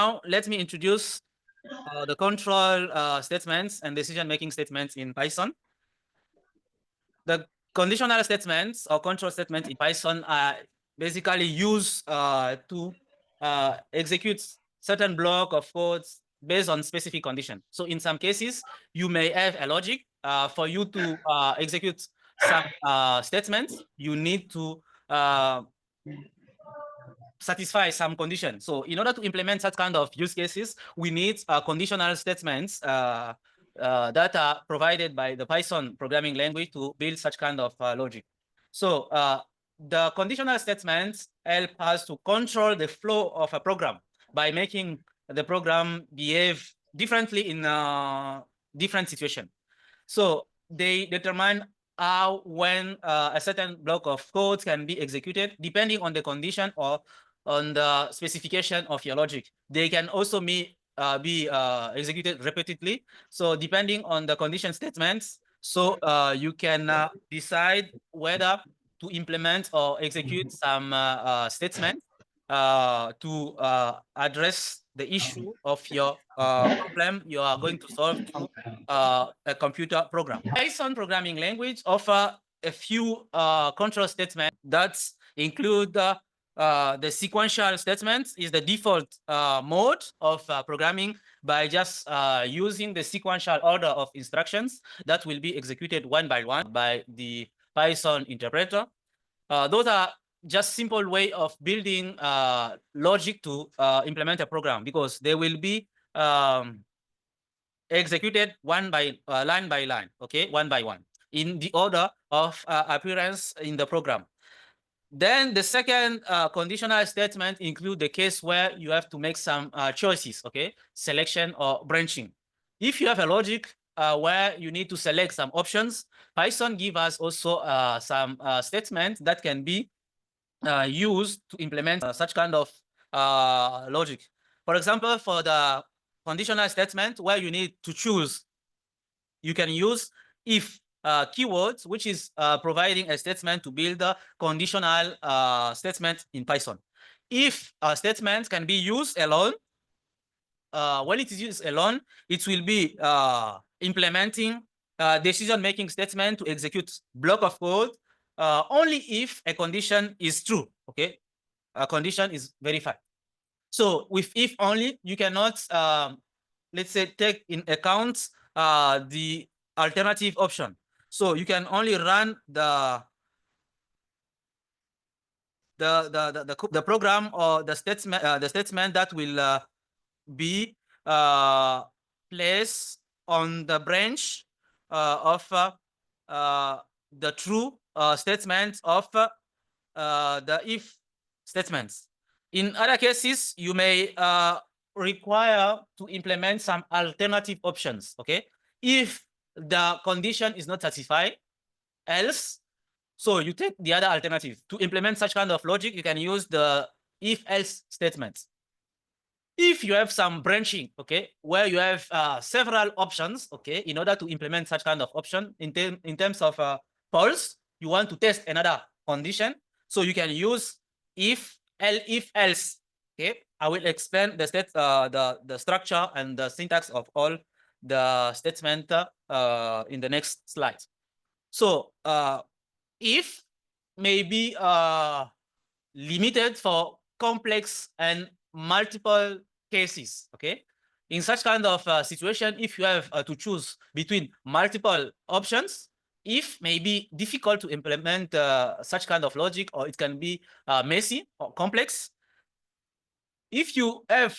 Now, let me introduce the control statements and decision-making statements in Python. The conditional statements or control statements in Python are basically used to execute certain block of codes based on specific condition. So in some cases, you may have a logic for you to execute some statements. You need to satisfy some condition. So in order to implement such kind of use cases, we need conditional statements that are provided by the Python programming language to build such kind of logic. So the conditional statements help us to control the flow of a program by making the program behave differently in different situation. So they determine how, when a certain block of code can be executed depending on the condition or on the specification of your logic. They can also be executed repeatedly. So depending on the condition statements, so you can decide whether to implement or execute some statements to address the issue of your problem you are going to solve through a computer program. Python programming language offer a few control statements that include the sequential statements is the default mode of programming by just using the sequential order of instructions that will be executed one by one by the Python interpreter. Those are just simple way of building logic to implement a program, because they will be executed one by line by line, okay, one by one, in the order of appearance in the program. Then the second conditional statement include the case where you have to make some choices, okay, selection or branching. If you have a logic where you need to select some options, Python give us also some statements that can be used to implement such kind of logic. For example, for the conditional statement where you need to choose, you can use if keywords, which is providing a statement to build a conditional statement in Python. If statements can be used alone, when it is used alone, it will be implementing decision-making statement to execute block of code only if a condition is true, okay? A condition is verified. So with if only, you cannot, let's say, take in account the alternative option. So you can only run the program or the statement that will be placed on the branch of the true statement of the if statements. In other cases, you may require to implement some alternative options, okay? If the condition is not satisfied, else, so you take the other alternative. To implement such kind of logic, you can use the if-else statements. If you have some branching, okay, where you have several options, okay, in order to implement such kind of option in terms of false, you want to test another condition, so you can use if else. Okay, I will explain the the structure and the syntax of all the statement in the next slide. So if may be limited for complex and multiple cases, okay? In such kind of situation, if you have to choose between multiple options, if may be difficult to implement such kind of logic, or it can be messy or complex. If you have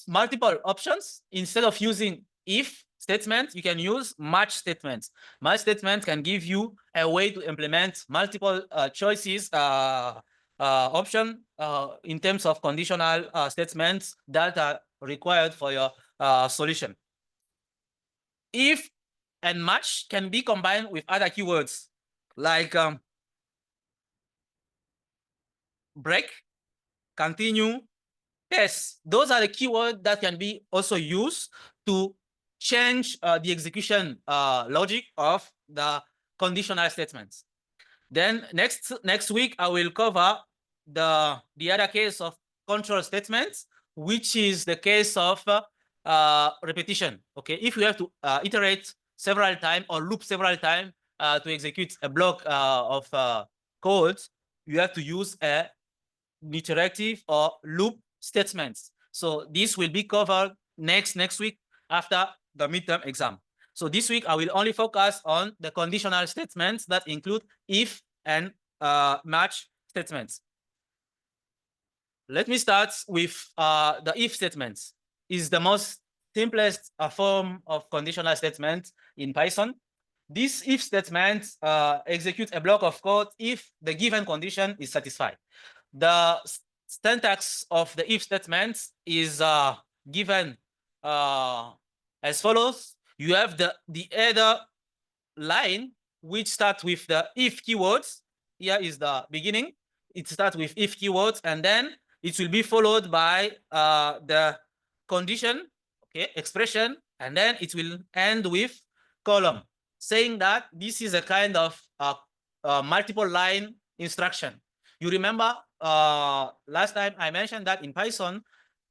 multiple options, instead of using if statements, you can use match statements. Match statements can give you a way to implement multiple choices option in terms of conditional statements that are required for your solution. If and match can be combined with other keywords like break, continue, test. Those are the keywords that can be also used to change the execution logic of the conditional statements. Then next week, I will cover the other case of control statements, which is the case of repetition. Okay, if you have to iterate several times or loop several times to execute a block of code, you have to use a iterative or loop statements. So this will be covered next week after the midterm exam. So this week I will only focus on the conditional statements that include if and match statements. Let me start with the if statements. Is the most simplest form of conditional statement in Python. This if statement executes a block of code if the given condition is satisfied. The syntax of the if statement is given as follows. You have the header line which starts with the if keywords. Here is the beginning. It starts with if keywords, and then it will be followed by the condition, okay, expression, and then it will end with column, saying that this is a kind of multiple line instruction. You remember last time I mentioned that in Python,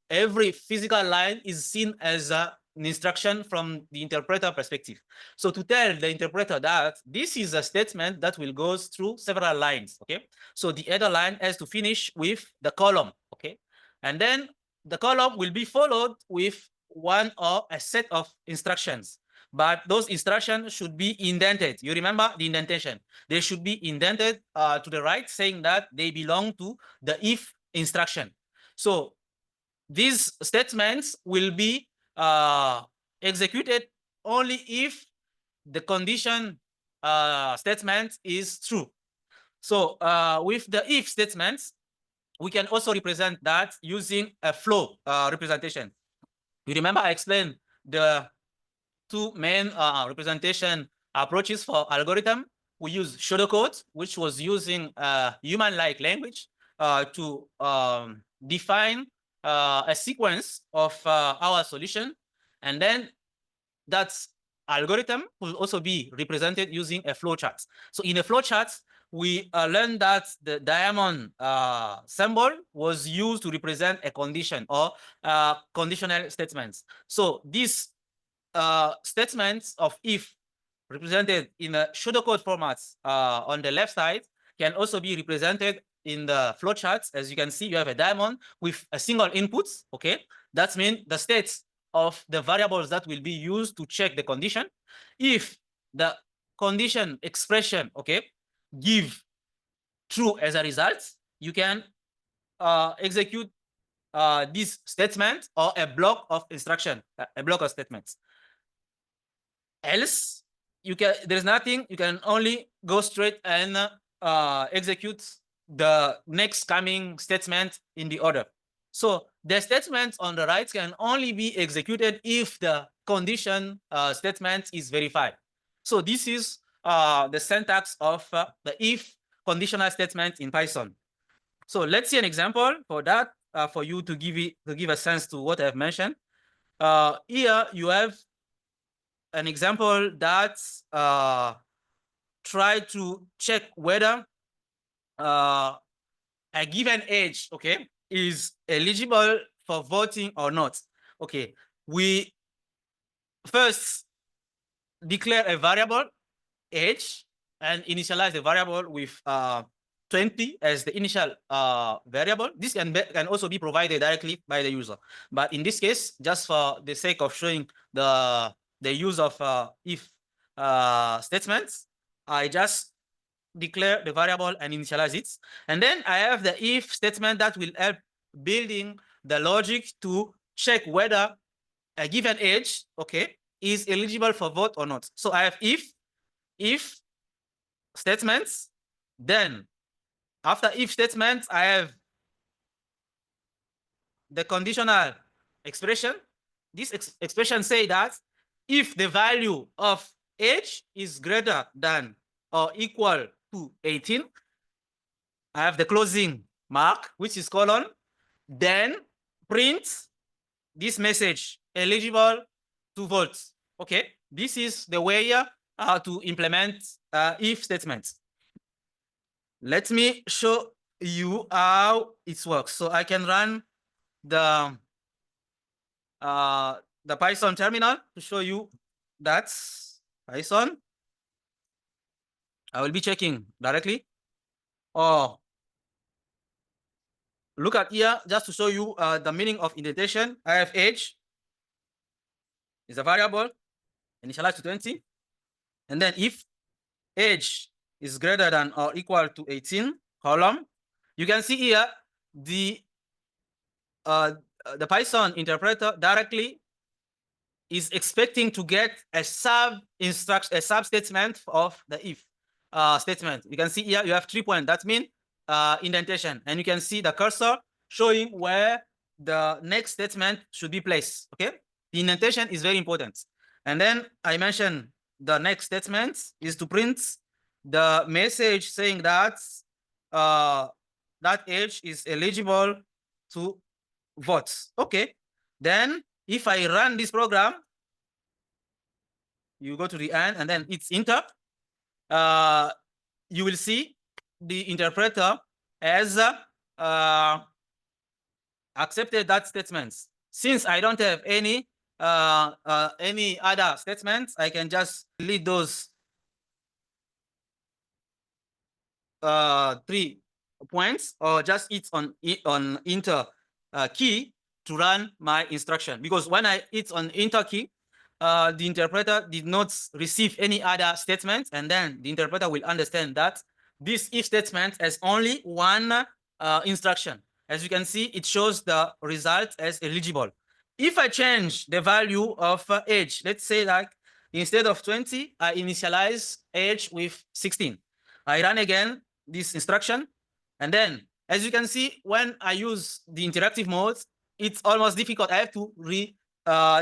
every physical line is seen as an instruction from the interpreter perspective. So to tell the interpreter that this is a statement that will go through several lines, okay? So the header line has to finish with the column, okay? And then the column will be followed with one or a set of instructions. But those instructions should be indented. You remember the indentation. They should be indented to the right, saying that they belong to the if instruction. So these statements will be executed only if the condition statement is true. So with the if statements, we can also represent that using a flow representation. You remember I explained the two main representation approaches for algorithm. We use pseudocode, which was using human-like language to define a sequence of our solution, and then that algorithm will also be represented using a flowchart. So in a flowchart, we learned that the diamond symbol was used to represent a condition or conditional statements. So these statements of if represented in a pseudocode format on the left side can also be represented in the flowcharts. As you can see, you have a diamond with a single input, okay? That means the states of the variables that will be used to check the condition. If the condition expression, okay, give true as a result, you can execute this statement or a block of instruction, a block of statements. Else, there's nothing, you can only go straight and execute the next coming statement in the order. So the statement on the right can only be executed if the condition statement is verified. So this is the syntax of the if conditional statement in Python. So let's see an example for that for you to give a sense to what I've mentioned. Here you have an example that try to check whether a given age, okay, is eligible for voting or not. Okay, we first declare a variable age and initialize the variable with 20 as the initial variable. This can also be provided directly by the user. But in this case, just for the sake of showing the use of if statements, I just declare the variable and initialize it. And then I have the if statement that will help building the logic to check whether a given age, okay, is eligible for vote or not. So I have if statements, then after if statements, I have the conditional expression. This expression say that if the value of age is greater than or equal to 18, I have the closing mark, which is colon, then print this message, eligible to vote. Okay, this is the way to implement if statements. Let me show you how it works. So I can run the the Python terminal to show you that's Python. I will be checking directly. Or look at here just to show you the meaning of indentation. I have age is a variable initialized to 20. And then if age is greater than or equal to 18 column, you can see here the Python interpreter directly is expecting to get a sub instruction, a sub statement of the if statement. You can see here you have 3 points. That means indentation, and you can see the cursor showing where the next statement should be placed. Okay, the indentation is very important. And then I mentioned the next statement is to print the message saying that that age is eligible to vote. Okay, then if I run this program, you go to the end and then it's enter. You will see the interpreter has accepted that statement. Since I don't have any other statements, I can just delete those 3 points or just hit on enter key to run my instruction, because when I hit on enter key, the interpreter did not receive any other statement, and then the interpreter will understand that this if statement has only one instruction. As you can see, it shows the result as eligible. If I change the value of age, let's say that instead of 20, I initialize age with 16. I run again this instruction, and then as you can see, when I use the interactive mode, it's almost difficult. I have to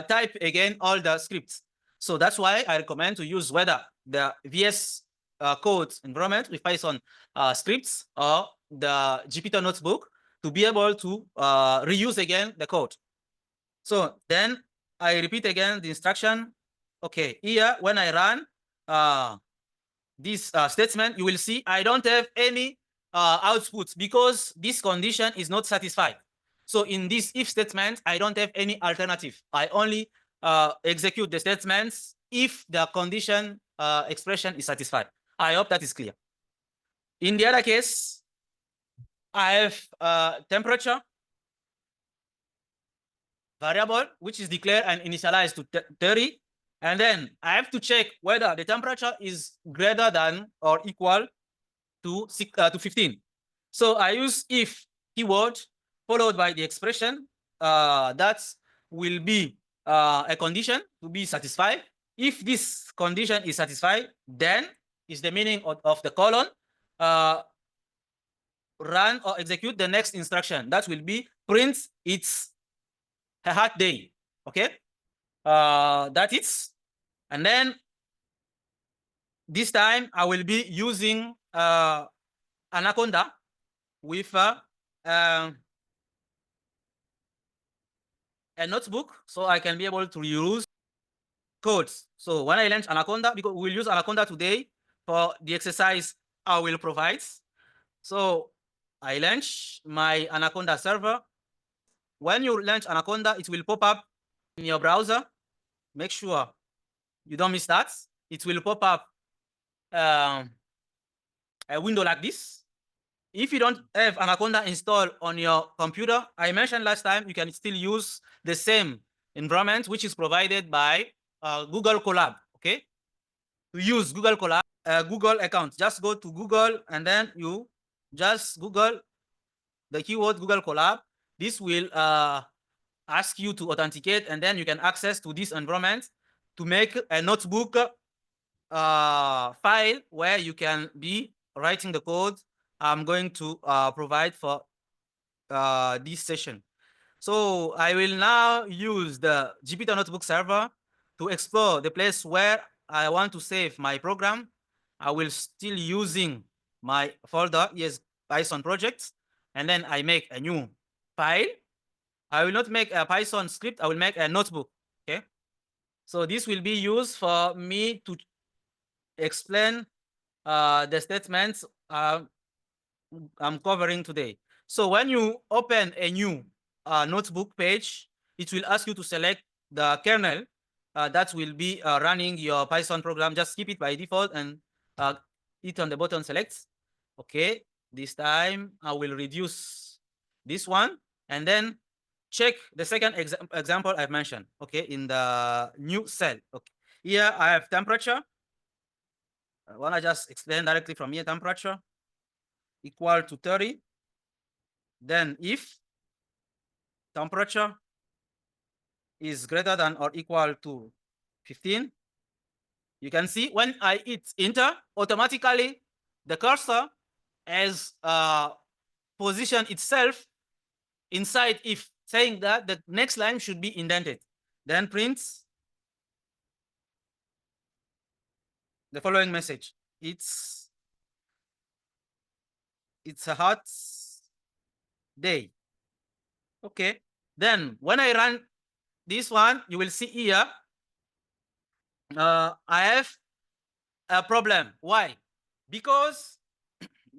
type again all the scripts. So that's why I recommend to use whether the VS Code environment with Python scripts or the Jupyter Notebook to be able to reuse again the code. So then I repeat again the instruction. Okay, here when I run this statement, you will see I don't have any output because this condition is not satisfied. So in this if statement, I don't have any alternative. I only execute the statements if the condition expression is satisfied. I hope that is clear. In the other case, I have temperature variable, which is declared and initialized to 30. And then I have to check whether the temperature is greater than or equal to 15. So I use if keyword followed by the expression that will be a condition to be satisfied. If this condition is satisfied, then is the meaning of the colon. Run or execute the next instruction. That will be print it's a hot day. Okay, that is. And then this time I will be using Anaconda with a notebook, so I can be able to use codes. So when I launch Anaconda, because we'll use Anaconda today for the exercise I will provide. So I launch my Anaconda server. When you launch Anaconda, it will pop up in your browser. Make sure you don't miss that. It will pop up a window like this. If you don't have Anaconda installed on your computer, I mentioned last time, you can still use the same environment, which is provided by Google Colab. Okay, to use Google Colab, Google account, just go to Google and then you just Google the keyword Google Colab. This will ask you to authenticate, and then you can access to this environment to make a notebook file where you can be writing the code I'm going to provide for this session. So I will now use the Jupyter Notebook server to explore the place where I want to save my program. I will still using my folder, yes, Python projects, and then I make a new file. I will not make a Python script, I will make a notebook. Okay, so this will be used for me to explain the statements I'm covering today. So when you open a new notebook page, it will ask you to select the kernel that will be running your Python program. Just keep it by default and hit on the button select. Okay, this time I will reduce this one and then check the second example I've mentioned. Okay, in the new cell. Okay, here I have temperature. I want to just explain directly from here. Temperature equal to 30. Then if temperature is greater than or equal to 15, you can see when I hit enter, automatically the cursor has positioned itself inside if, saying that the next line should be indented. Then prints the following message. It's a hot day. Okay. Then when I run this one, you will see here I have a problem. Why? Because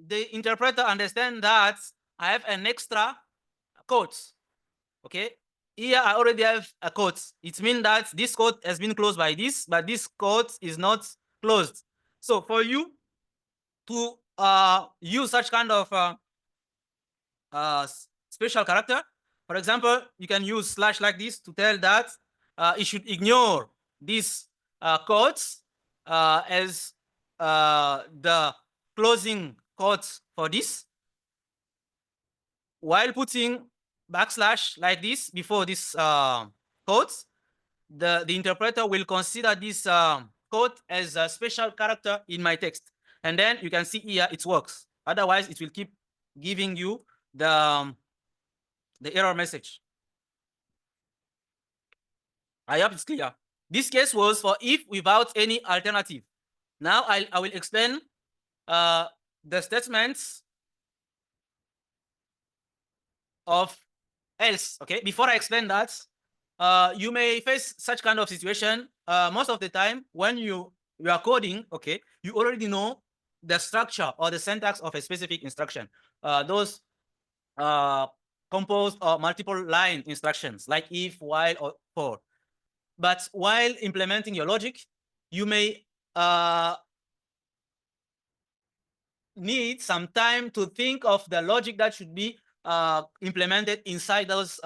the interpreter understands that I have an extra quote. Okay. Here I already have a quote. It means that this quote has been closed by this, but this quote is not closed. So for you to use such kind of special character, for example, you can use slash like this to tell that it should ignore these quotes as the closing quotes for this, while putting backslash like this before this quotes. The interpreter will consider this code as a special character in my text. And then you can see here it works. Otherwise, it will keep giving you the error message. I hope it's clear. This case was for if without any alternative. Now I will explain the statements of else. Okay, before I explain that, you may face such kind of situation most of the time when you are coding. Okay, you already know the structure or the syntax of a specific instruction. Those composed or multiple line instructions like if, while, or for. But while implementing your logic, you may need some time to think of the logic that should be implemented inside those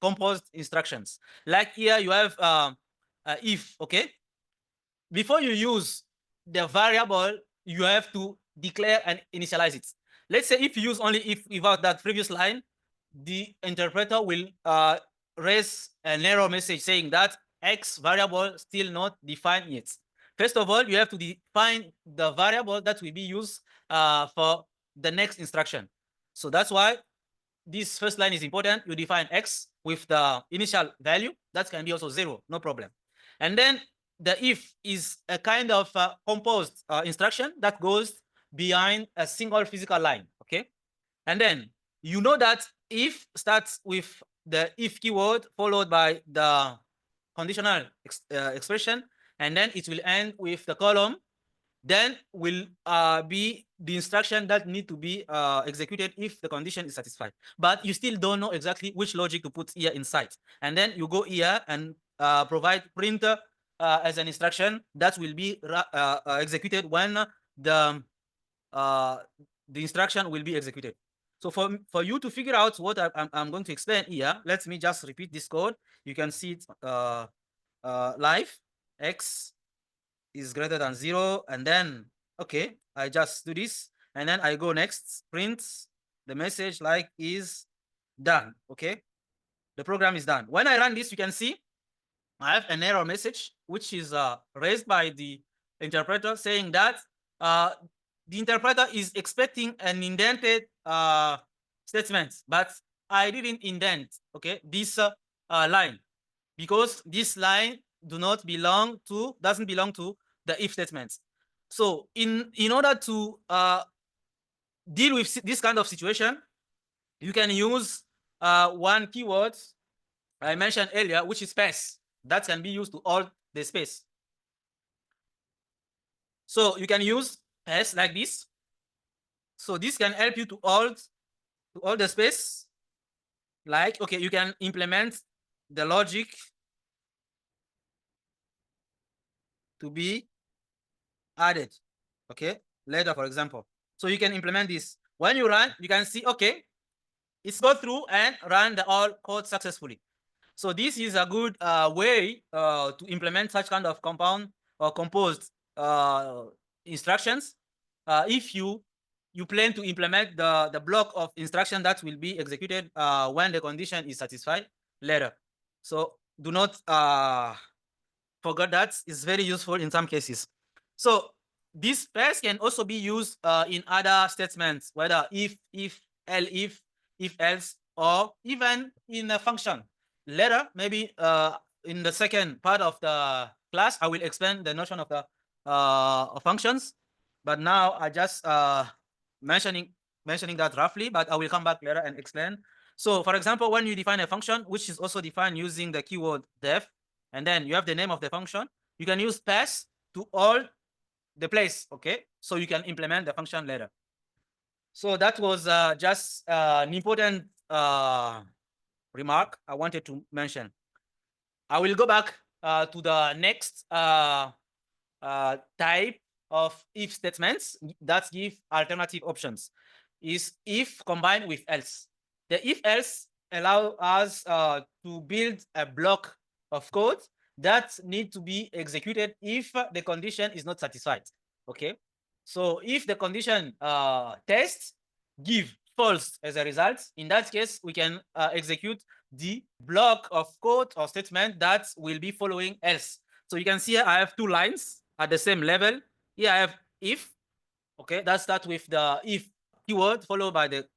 composed instructions. Like here you have if. Okay, before you use the variable, you have to declare and initialize it. Let's say if you use only if without that previous line, the interpreter will raise an error message saying that X variable still not defined yet. First of all, you have to define the variable that will be used for the next instruction. So that's why this first line is important. You define X with the initial value. That can be also 0, no problem. And then the if is a kind of composed instruction that goes behind a single physical line. Okay. And then you know that if starts with the if keyword followed by the conditional expression, and then it will end with the column, then will be the instruction that need to be executed if the condition is satisfied. But you still don't know exactly which logic to put here inside. And then you go here and provide print as an instruction that will be executed when the instruction will be executed. So for you to figure out what I'm going to explain here, let me just repeat this code. You can see it live. X is greater than 0, and then okay, I just do this, and then I go next, print the message like is done. Okay, the program is done. When I run this, you can see I have an error message which is raised by the interpreter saying that the interpreter is expecting an indented statement, but I didn't indent, okay, this line, because this line doesn't belong to the if statements. So in order to deal with this kind of situation, you can use one keyword I mentioned earlier, which is space. That can be used to hold the space. So you can use space like this. So this can help you to hold the space. Like, okay, you can implement the logic to be added, okay, later, for example. So you can implement this. When you run, you can see, okay, it's go through and run the all code successfully. So this is a good way to implement such kind of compound or composed instructions. If you plan to implement the block of instruction that will be executed when the condition is satisfied later. So do not forget that. It's very useful in some cases. So this first can also be used in other statements, whether if else, or even in a function. Later, maybe in the second part of the class, I will explain the notion of the functions. But now I just mentioning that roughly, but I will come back later and explain. So for example, when you define a function, which is also defined using the keyword def, and then you have the name of the function, you can use pass to all the place, okay? So you can implement the function later. So that was just an important remark I wanted to mention. I will go back to the next type of if statements that give alternative options is if combined with else. The if else allow us to build a block of code that need to be executed if the condition is not satisfied. Okay, so if the condition test give false as a result, in that case we can execute the block of code or statement that will be following else. So you can see here I have two lines at the same level. Here I have if, okay, that starts with the if keyword followed by the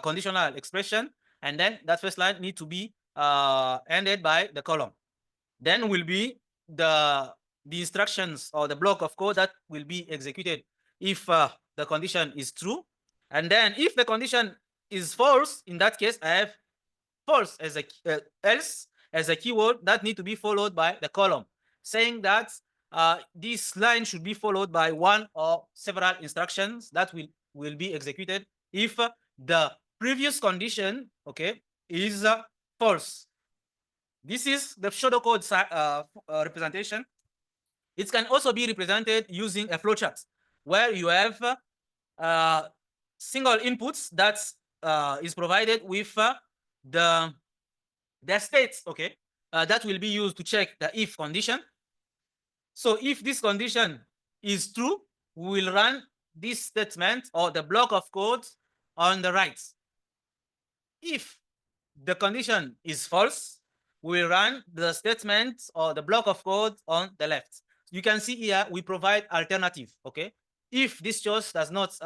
conditional expression, and then that first line need to be ended by the column. Then will be the instructions or the block of code that will be executed if the condition is true. And then if the condition is false, in that case I have false as a else as a keyword that need to be followed by the column, saying that this line should be followed by one or several instructions that will be executed if the previous condition, okay, is false. This is the pseudocode representation. It can also be represented using a flowchart where you have single inputs that is provided with the states, okay, that will be used to check the if condition. So if this condition is true, we will run this statement or the block of code on the right. If the condition is false, we will run the statement or the block of code on the left. You can see here we provide alternative, okay? If this choice does not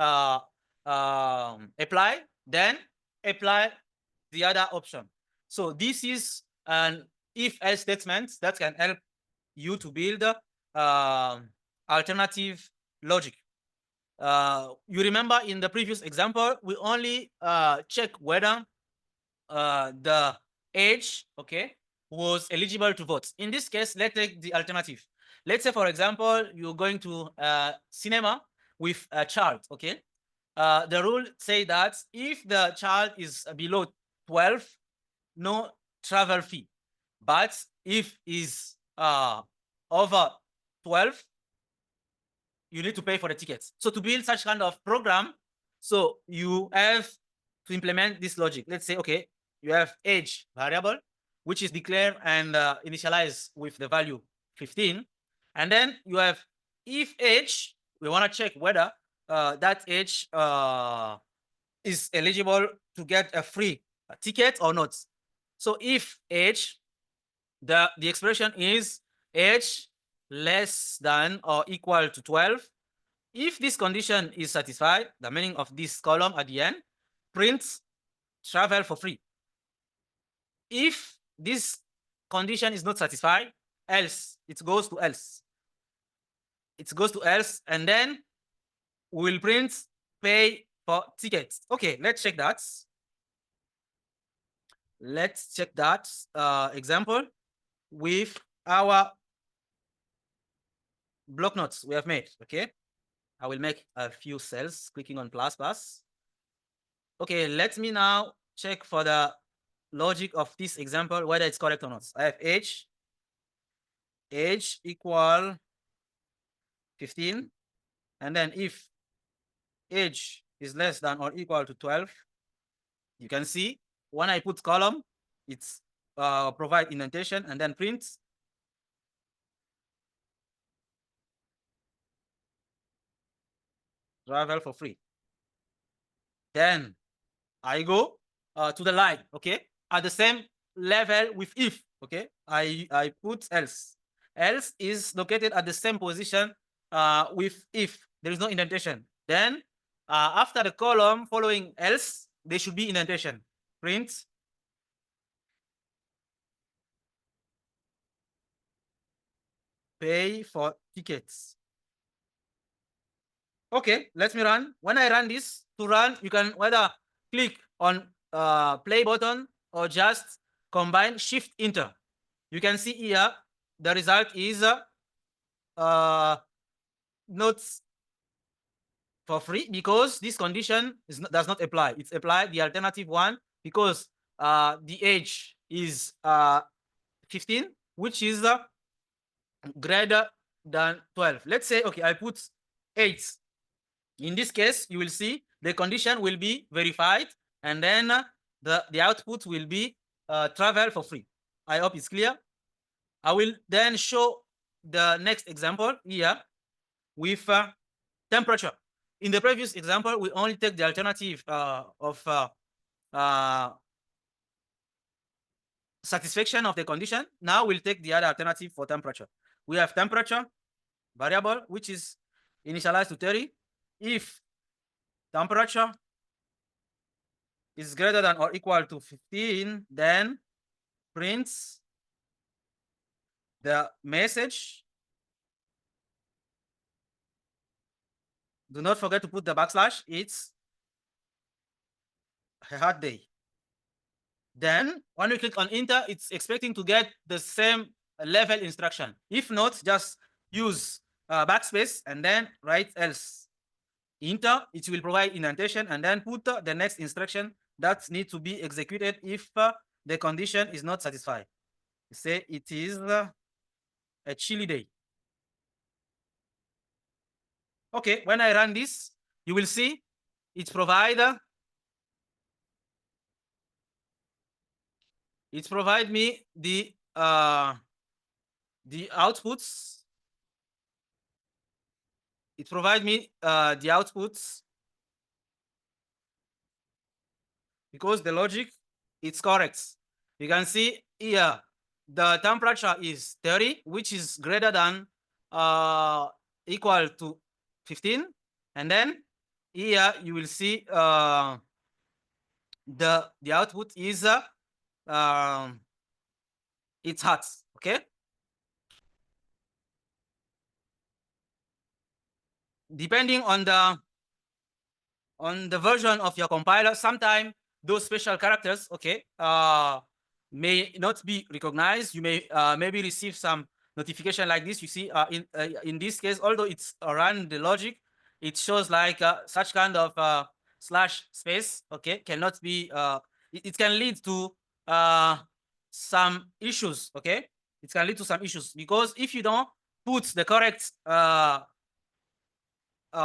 apply, then apply the other option. So this is an if-else statement that can help you to build alternative logic. You remember in the previous example, we only check whether the age, okay, was eligible to vote. In this case, let's take the alternative. Let's say, for example, you're going to cinema with a child, okay? The rule say that if the child is below 12, no travel fee. But if is over 12, you need to pay for the tickets. So to build such kind of program, so you have to implement this logic. Let's say, okay, you have age variable, which is declared and initialized with the value 15. And then you have if age, we want to check whether that age is eligible to get a free ticket or not. So if age, the expression is age less than or equal to 12. If this condition is satisfied, the meaning of this column at the end prints travel for free. If this condition is not satisfied, else, it goes to else. It goes to else, and then we'll print pay for tickets. Okay, let's check that. Let's check that example with our block notes we have made. Okay, I will make a few cells clicking on plus plus. Okay, let me now check for the logic of this example, whether it's correct or not. I have age equal 15, and then if age is less than or equal to 12, you can see when I put column, it's provide indentation and then print travel for free. Then I go to the line, okay, at the same level with if, okay. I put else. Else is located at the same position with if there is no indentation. Then after the column following else, there should be indentation. Print pay for tickets. Okay, let me run. When I run this, to run, you can whether click on play button or just combine shift enter. You can see here the result is not for free because this condition does not apply. It's applied the alternative one because the age is 15, which is greater than 12. Let's say, okay, I put 8. In this case, you will see the condition will be verified, and then the output will be travel for free. I hope it's clear. I will then show the next example here with temperature. In the previous example, we only take the alternative of satisfaction of the condition. Now we'll take the other alternative for temperature. We have temperature variable, which is initialized to 30. If temperature is greater than or equal to 15, then prints the message. Do not forget to put the backslash. It's a hot day. Then when we click on enter, it's expecting to get the same level instruction. If not, just use backspace and then write else. Enter, it will provide indentation and then put the next instruction that needs to be executed if the condition is not satisfied. Say it is a chilly day. Okay, when I run this, you will see it provide me the outputs. It provide me the outputs because the logic it's correct. You can see here the temperature is 30, which is greater than equal to 15, and then here you will see the output is it's hot. Okay, depending on the version of your compiler, sometimes those special characters, okay, may not be recognized. You may maybe receive some notification like this. You see, in this case, although it's run the logic, it shows like such kind of slash space, okay, cannot be. It can lead to some issues. Okay, it can lead to some issues because if you don't put the correct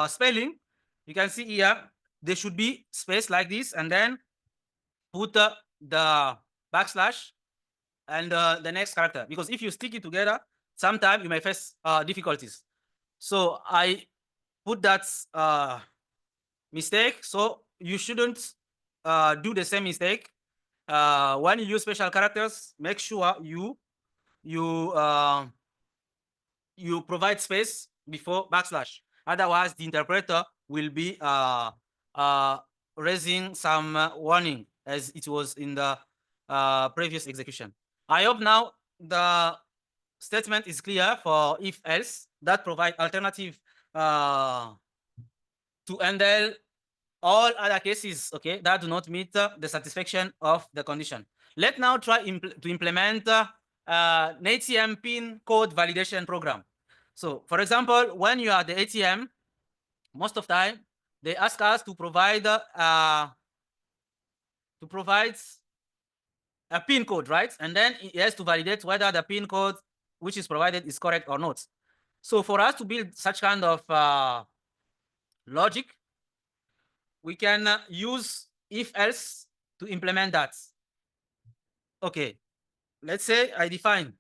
spelling, you can see here there should be space like this, and then put the backslash and the next character, because if you stick it together, sometimes you may face difficulties. So I put that mistake. So you shouldn't do the same mistake. When you use special characters, make sure you provide space before backslash. Otherwise, the interpreter will be raising some warning as it was in the previous execution. I hope now the statement is clear for if else that provide alternative to handle all other cases, okay, that do not meet the satisfaction of the condition. Let's now try to implement an ATM PIN code validation program. So, for example, when you are the ATM, most of the time they ask us to provide a pin code, right? And then it has to validate whether the pin code which is provided is correct or not. So for us to build such kind of logic, we can use if else to implement that. Okay, let's say I define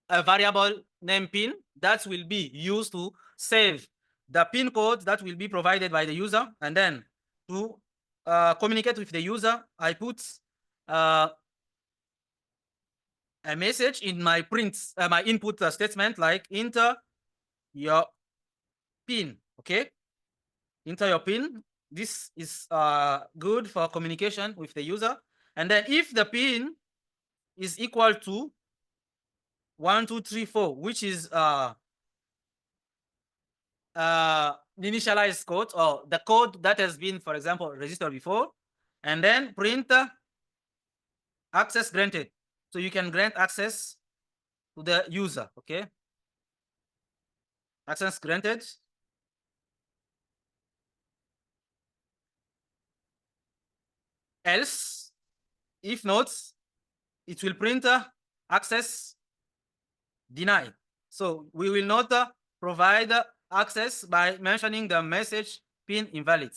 a variable named pin that will be used to save the pin code that will be provided by the user, and then to communicate with the user, I put a message in my my input statement, like enter your pin. Okay, enter your pin. This is good for communication with the user. And then if the pin is equal to 1234, which is the initialized code, or the code that has been, for example, registered before, and then print access granted. So you can grant access to the user. Okay, access granted. Else, if not, it will print access denied. So we will not provide access by mentioning the message pin invalid.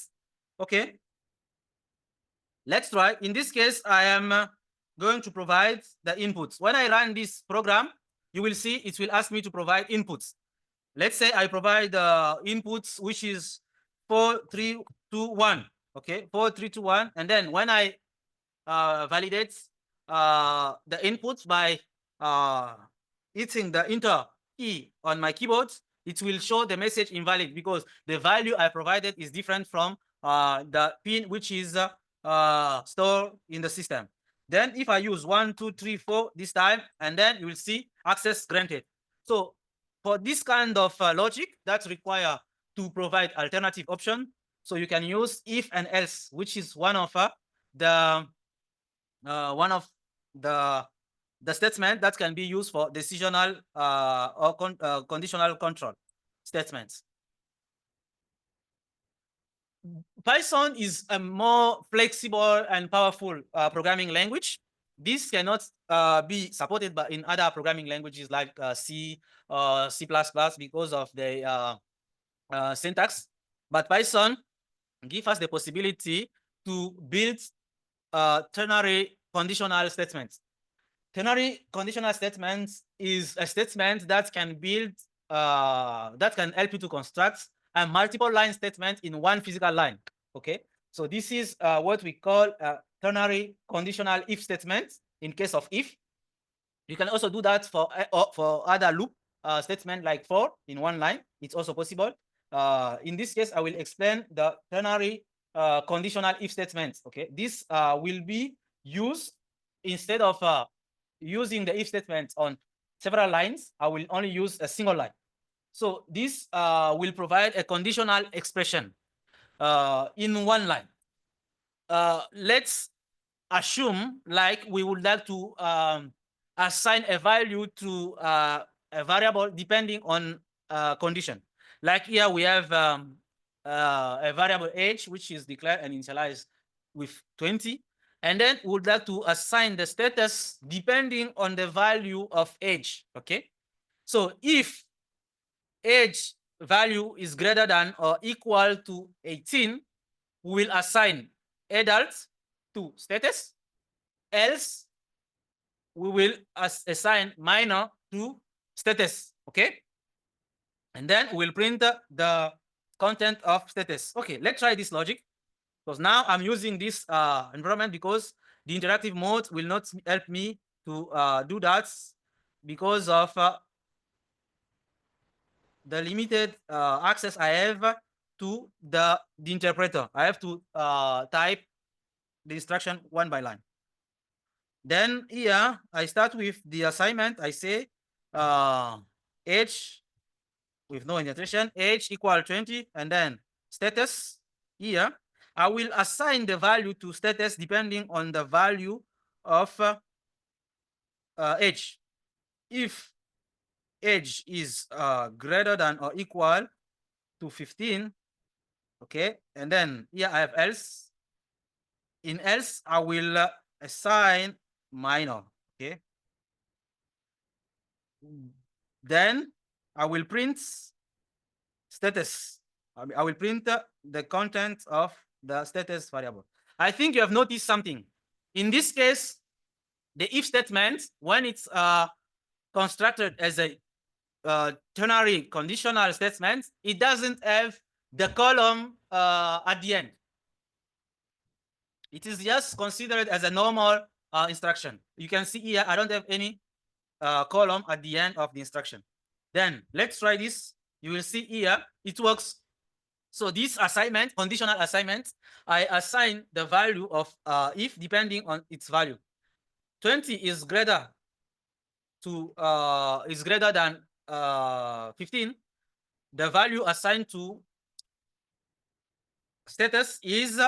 Okay, let's try. In this case, I am going to provide the inputs. When I run this program, you will see it will ask me to provide inputs. Let's say I provide inputs, which is 4321. Okay, 4321. And then when I validate the inputs by hitting the enter key on my keyboard, it will show the message invalid because the value I provided is different from the pin which is stored in the system. Then if I use 1, 2, 3, 4 this time, and then you will see access granted. So for this kind of logic that require to provide alternative option, so you can use if and else, which is one of the statement that can be used for decisional or conditional control statements. Python is a more flexible and powerful programming language. This cannot be supported by in other programming languages like C or C++ because of the syntax. But Python gives us the possibility to build ternary conditional statements. Ternary conditional statements is a statement that can build, that can help you to construct a multiple line statement in one physical line. Okay, so this is what we call a ternary conditional if statement in case of if. You can also do that for other loop statement like for in one line. It's also possible. In this case, I will explain the ternary conditional if statements. Okay, this will be used instead of using the if statement on several lines. I will only use a single line. So this will provide a conditional expression in one line. Let's assume like we would like to assign a value to a variable depending on condition. Like here we have a variable age, which is declared and initialized with 20. And then we would like to assign the status depending on the value of age. Okay, so if age value is greater than or equal to 18, we will assign adult to status. Else, we will assign minor to status. Okay, and then we'll print the content of status. Okay, let's try this logic. Because now I'm using this environment because the interactive mode will not help me to do that because of the limited access I have to the interpreter. I have to type the instruction one by line. Then here I start with the assignment. I say age with no indentation, age equal 20, and then status here. I will assign the value to status depending on the value of age. If age is greater than or equal to 15, okay, and then here I have else. In else, I will assign minor. Okay. Then I will print status. I will print the content of the status variable. I think you have noticed something. In this case, the if statement, when it's constructed as a ternary conditional statement, it doesn't have the column at the end. It is just considered as a normal instruction. You can see here, I don't have any column at the end of the instruction. Then let's try this. You will see here, it works. So this assignment, conditional assignment, I assign the value of if depending on its value. 20 is greater than 15. The value assigned to status is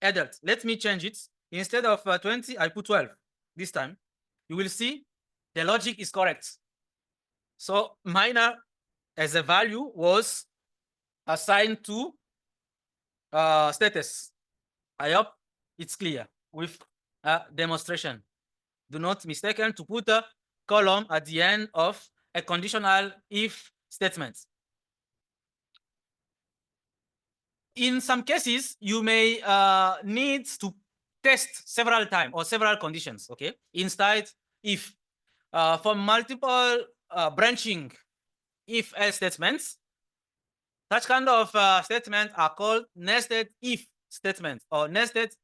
adult. Let me change it. Instead of 20, I put 12 this time. You will see the logic is correct. So minor as a value was assigned to status. I hope it's clear with a demonstration. Do not mistaken to put a column at the end of a conditional if statement. In some cases, you may need to test several times or several conditions, okay, inside if. For multiple branching if-else statements, such kind of statements are called nested if statements or nested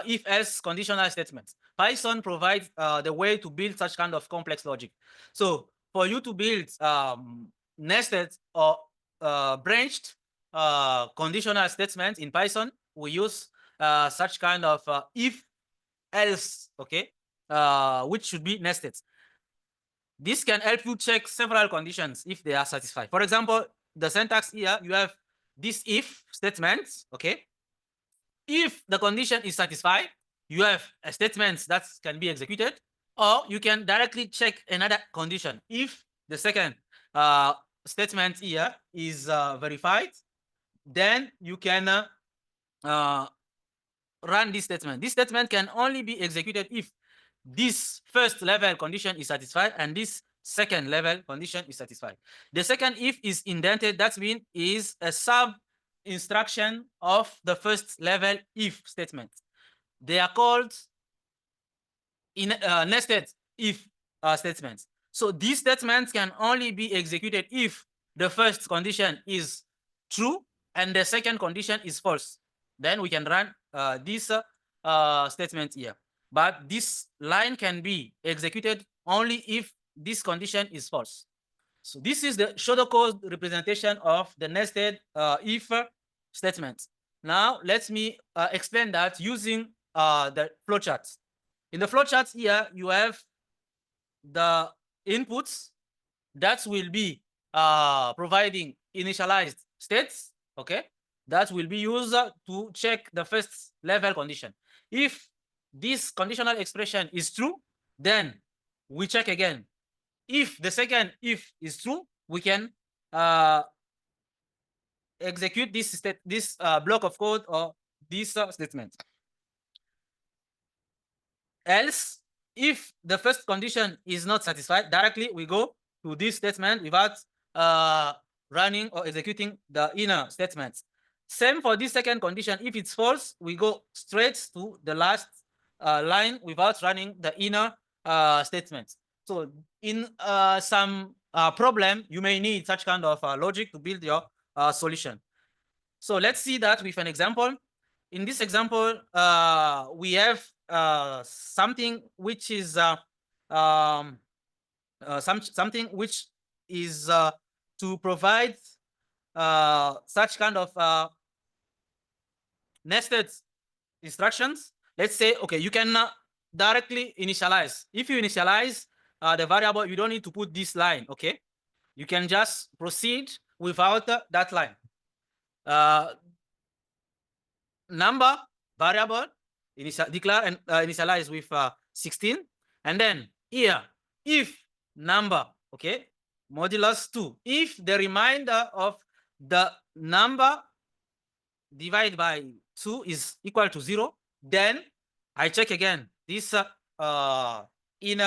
if-else conditional statements. Python provides the way to build such kind of complex logic. So for you to build nested or branched conditional statements in Python, we use such kind of if-else, okay, which should be nested. This can help you check several conditions if they are satisfied. For example, the syntax here, you have this if statement, okay? If the condition is satisfied, you have a statement that can be executed, or you can directly check another condition. If the second statement here is verified, then you can run this statement. This statement can only be executed if this first level condition is satisfied and this second level condition is satisfied. The second if is indented, that means is a sub instruction of the first level if statement. They are called nested if statements. So these statements can only be executed if the first condition is true and the second condition is false. Then we can run this statement here. But this line can be executed only if this condition is false. So this is the pseudocode representation of the nested if statement. Now let me explain that using the flowchart. In the flowchart here, you have the inputs that will be providing initialized states, okay? That will be used to check the first level condition. If this conditional expression is true, then we check again. If the second if is true, we can execute this block of code or this statement. Else, if the first condition is not satisfied, directly we go to this statement without running or executing the inner statements. Same for this second condition. If it's false, we go straight to the last line without running the inner statements. So in some problem, you may need such kind of logic to build your solution. So let's see that with an example. In this example, we have something which is something which is to provide such kind of nested instructions. Let's say, okay, you can directly initialize. If you initialize the variable, you don't need to put this line, okay? You can just proceed without that line. Number variable declare and initialize with 16, and then here if number, okay, modulus 2, if the remainder of the number divided by 2 is equal to 0, then I check again this in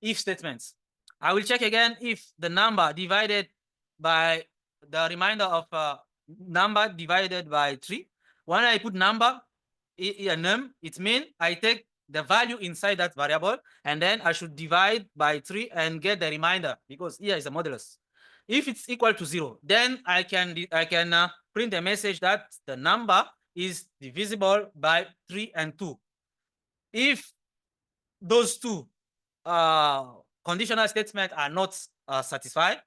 if statements. I will check again if the number divided by the remainder of number divided by 3. When I put number in num, it means I take the value inside that variable and then I should divide by 3 and get the remainder, because here is a modulus. If it's equal to 0, then I can print a message that the number is divisible by 3 and 2. If those two conditional statements are not satisfied,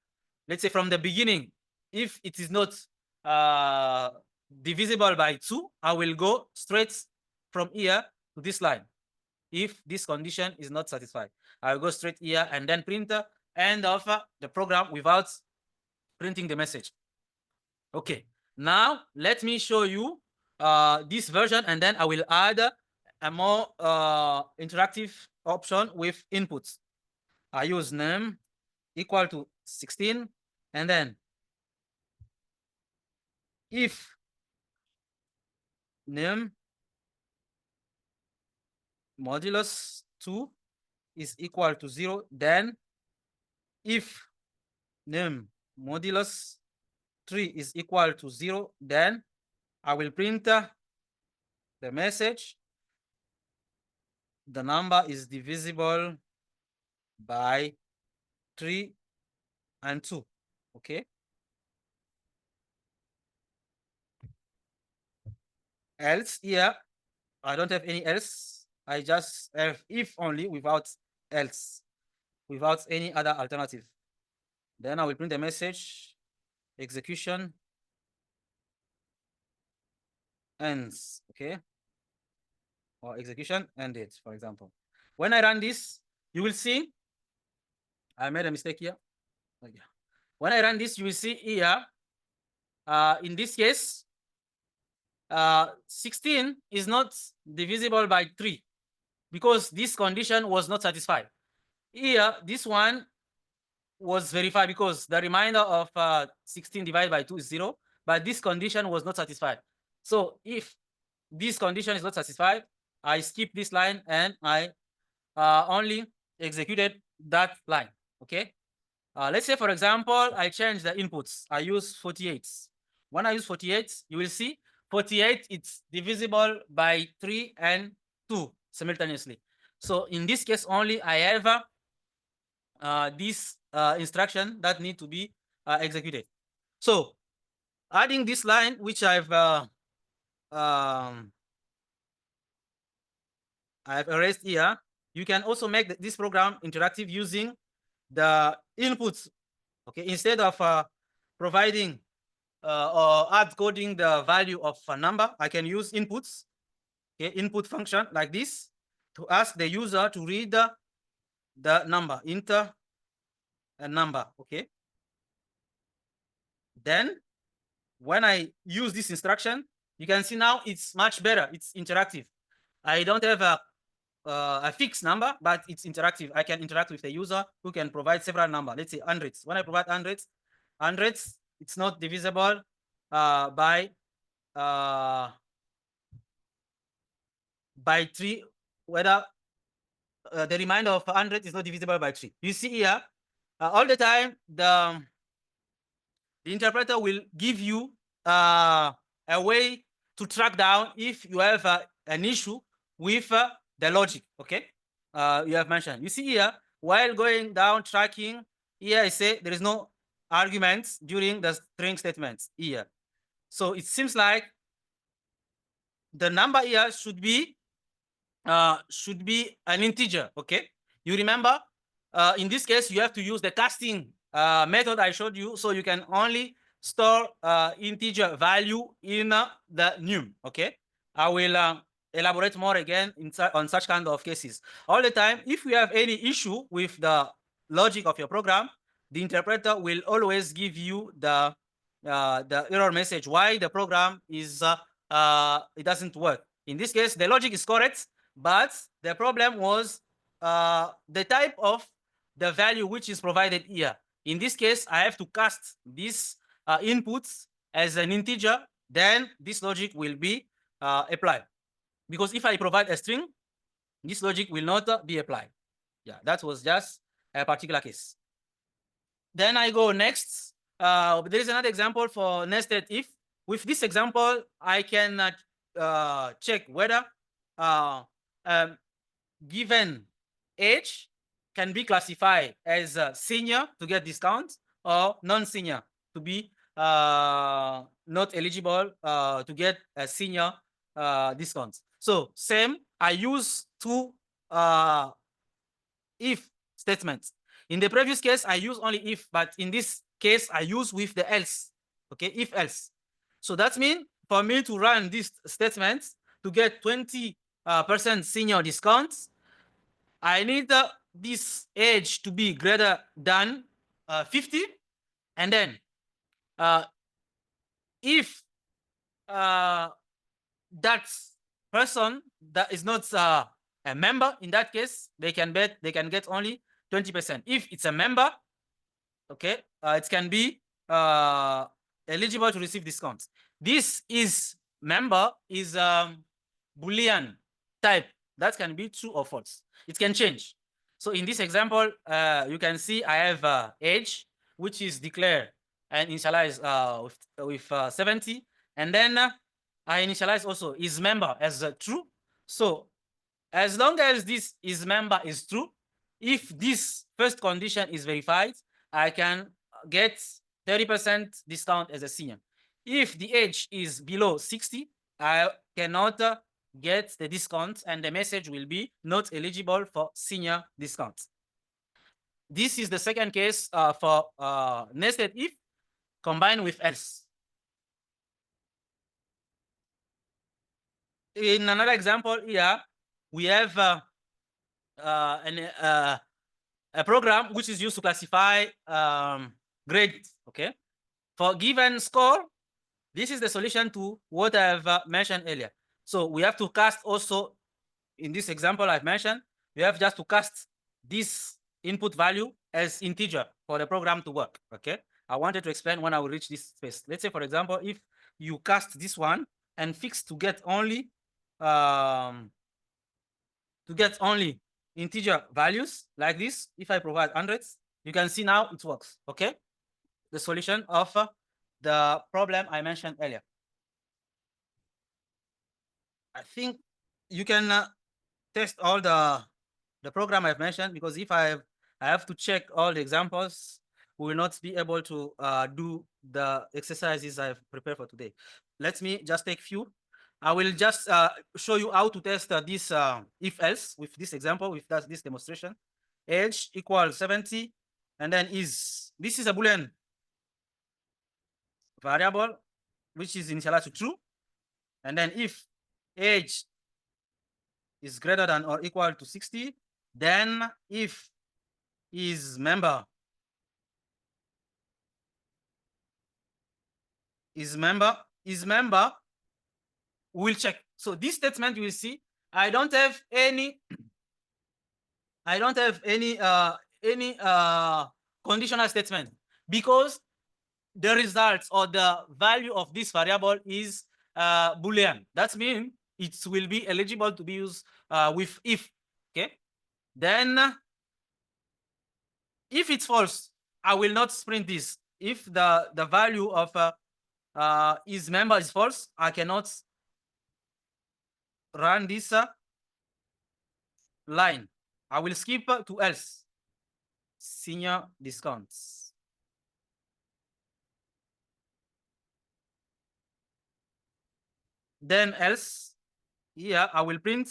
let's say from the beginning, if it is not divisible by 2, I will go straight from here to this line. If this condition is not satisfied, I will go straight here and then print the end of the program without printing the message. Okay, now let me show you this version, and then I will add a more interactive option with inputs. I use name equal to 16, and then if name modulus 2 is equal to 0, then if name modulus 3 is equal to 0, then I will print the message the number is divisible by 3 and 2. Okay, else here I don't have any else. I just have if only without else, without any other alternative. Then I will print the message execution ends. Okay, or execution ended, for example. When I run this, you will see I made a mistake here. When I run this, you will see here in this case 16 is not divisible by 3 because this condition was not satisfied. Here, this one was verified because the remainder of 16 divided by 2 is 0, but this condition was not satisfied. So if this condition is not satisfied, I skip this line and I only executed that line. Okay. Let's say, for example, I change the inputs. I use 48. When I use 48, you will see 48, it's divisible by 3 and 2 simultaneously. So in this case only, I have this instruction that need to be executed. So adding this line, which I've erased here, you can also make this program interactive using the inputs. Okay, instead of providing or hard coding the value of a number, I can use inputs. Okay, input function like this to ask the user to read the number, enter a number. Okay, then when I use this instruction, you can see now it's much better. It's interactive. I don't have a fixed number, but it's interactive. I can interact with the user who can provide several numbers. Let's say hundreds. When I provide hundreds, it's not divisible by 3, whether the remainder of 100 is not divisible by 3. You see here, all the time, the interpreter will give you a way to track down if you have an issue with the logic. Okay, you have mentioned. You see here, while going down tracking, here I say there is no arguments during the string statements here. So it seems like the number here should be an integer. Okay, you remember in this case you have to use the casting method I showed you, so you can only store integer value in the num. Okay, I will elaborate more again on such kind of cases. All the time, if you have any issue with the logic of your program, the interpreter will always give you the error message why the program is it doesn't work. In this case, the logic is correct, but the problem was the type of the value which is provided here. In this case, I have to cast this inputs as an integer, then this logic will be applied. Because if I provide a string, This logic will not be applied. Yeah, that was just a particular case. Then I go next. There is another example for nested if. With this example, I can check whether given age can be classified as senior to get discount or non-senior to be not eligible to get a senior discount. So same, I use two if statements. In the previous case, I use only if, but in this case, I use with the else. Okay, if else. So that means for me to run these statements to get 20% senior discounts, I need this age to be greater than 50. And then if that person that is not a member, in that case, they can get only 20%. If it's a member, okay, it can be eligible to receive discounts. This is member is Boolean type. That can be true or false. It can change. So in this example, you can see I have age, which is declared and initialized with 70. And then I initialize also is member as true. So as long as this is member is true, if this first condition is verified, I can get 30% discount as a senior. If the age is below 60, I cannot get the discount and the message will be not eligible for senior discount. This is the second case for nested if combined with else. In another example here, we have a program which is used to classify grades. Okay, for given score, this is the solution to what I've mentioned earlier. So we have to cast also, in this example I've mentioned, we have just to cast this input value as integer for the program to work. Okay, I wanted to explain when I will reach this space. Let's say, for example, if you cast this one and fix to get only integer values like this, if I provide hundreds, you can see now it works. Okay, the solution of the problem I mentioned earlier. I think you can test all the program I've mentioned, because if I have to check all the examples, we will not be able to do the exercises I've prepared for today. Let me just take few. I will just show you how to test this if else with this example, with this demonstration. Age equals 70, and then this is a Boolean variable which is initialized to true, and then if age is greater than or equal to 60, then if is member we'll check. So this statement you will see, I don't have any conditional statement, because the results or the value of this variable is Boolean. That means it will be eligible to be used with if. Okay, then if it's false, I will not print this. If the value of is member is false, I cannot run this line. I will skip to else. Senior discounts. Then else, here I will print.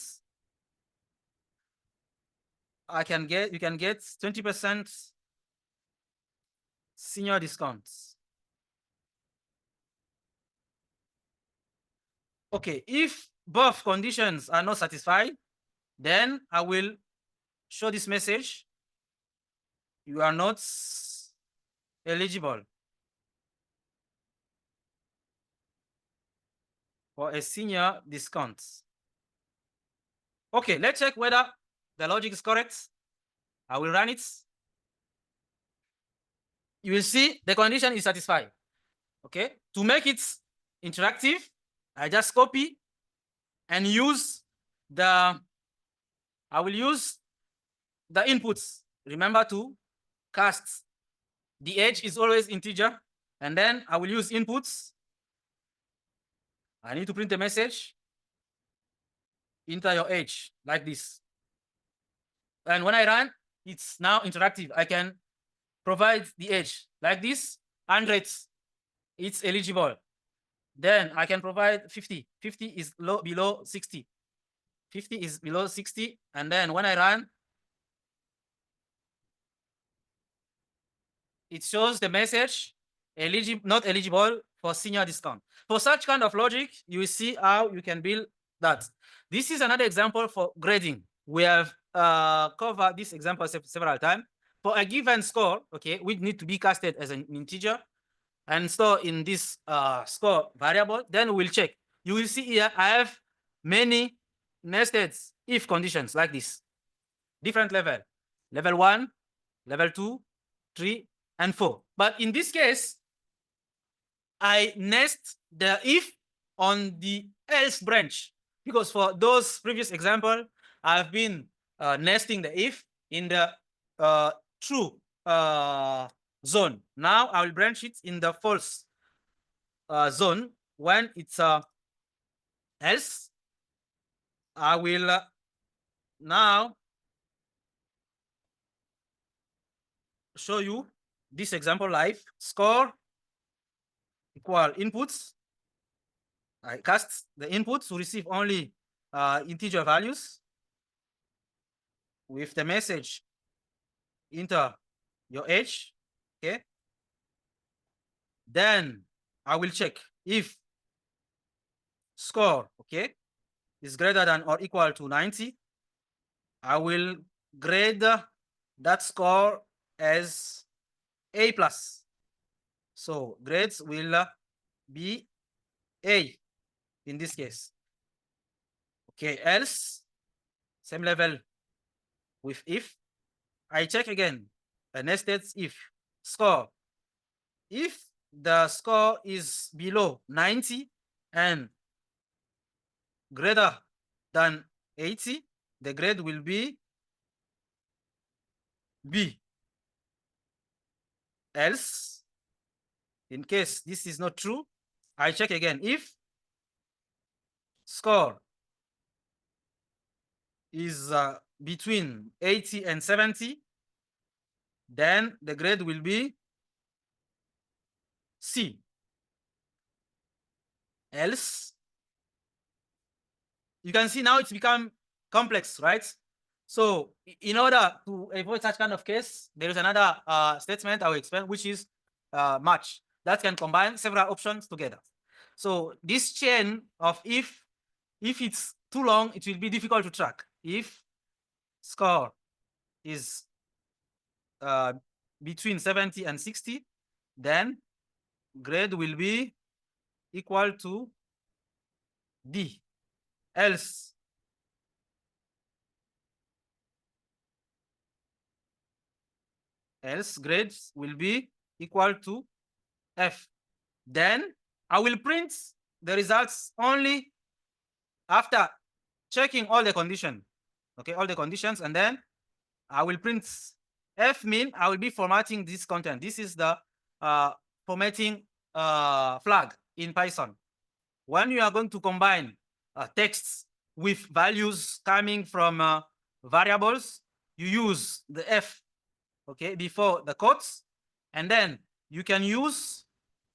You can get 20% senior discounts. Okay, if both conditions are not satisfied, then I will show this message. You are not eligible for a senior discount. Okay, let's check whether the logic is correct. I will run it. You will see the condition is satisfied. Okay, to make it interactive, I just copy and use the I will use the inputs. Remember to cast. The age is always integer. And then I will use inputs. I need to print a message. Enter your age like this. And when I run, it's now interactive. I can provide the age like this. 100, it's eligible. Then I can provide 50. 50 is below 60. 50 is below 60. And then when I run, it shows the message not eligible for senior discount. For such kind of logic, you will see how you can build that. This is another example for grading. We have covered this example several times. For a given score, okay, we need to be casted as an integer and store in this score variable. Then we'll check. You will see here I have many nested if conditions like this. Different level. Level 1, level 2, 3, and 4. But in this case, I nest the if on the else branch, because for those previous example, I've been nesting the if in the true zone. Now I will branch it in the false zone. When it's else, I will now show you this example live. Score equal inputs. I cast the inputs to receive only integer values with the message enter your age. Okay. Then I will check if score, okay, is greater than or equal to 90. I will grade that score as A plus. So grades will be A in this case. Okay, else, same level with if. I check again a nested if score. If the score is below 90 and greater than 80, the grade will be B. Else, in case this is not true, I check again. If score is between 80 and 70, then the grade will be C. Else, you can see now it's become complex, right? So in order to avoid such kind of case, there is another statement I will explain, which is match that can combine several options together. So this chain of if it's too long, it will be difficult to track. If score is between 70 and 60, then grade will be equal to D. Else, grades will be equal to F. Then I will print the results only after checking all the conditions. Okay, all the conditions, and then I will print F mean I will be formatting this content. This is the formatting flag in Python. When you are going to combine texts with values coming from variables, you use the F, okay, before the quotes, and then you can use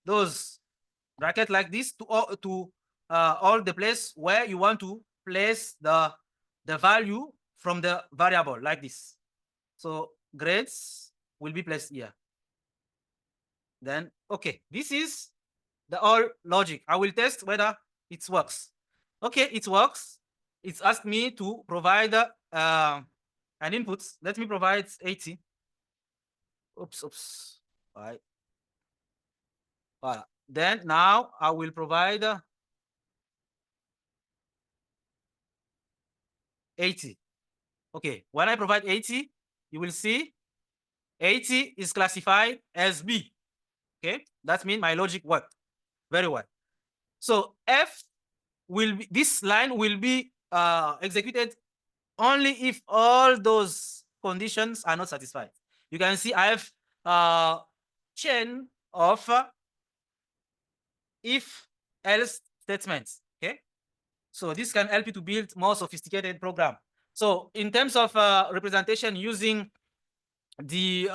those bracket like this to all the place where you want to place the value from the variable like this. So grades will be placed here. Then okay, this is the all logic. I will test whether it works. Okay, it works. It's asked me to provide an input. Let me provide 80. Oops. All right. Voilà. Then now I will provide 80. Okay, when I provide 80, you will see 80 is classified as B. Okay, that means my logic worked very well. So F will be, this line will be executed only if all those conditions are not satisfied. You can see I have a chain of if else statements. Okay, so this can help you to build more sophisticated program. So in terms of representation using the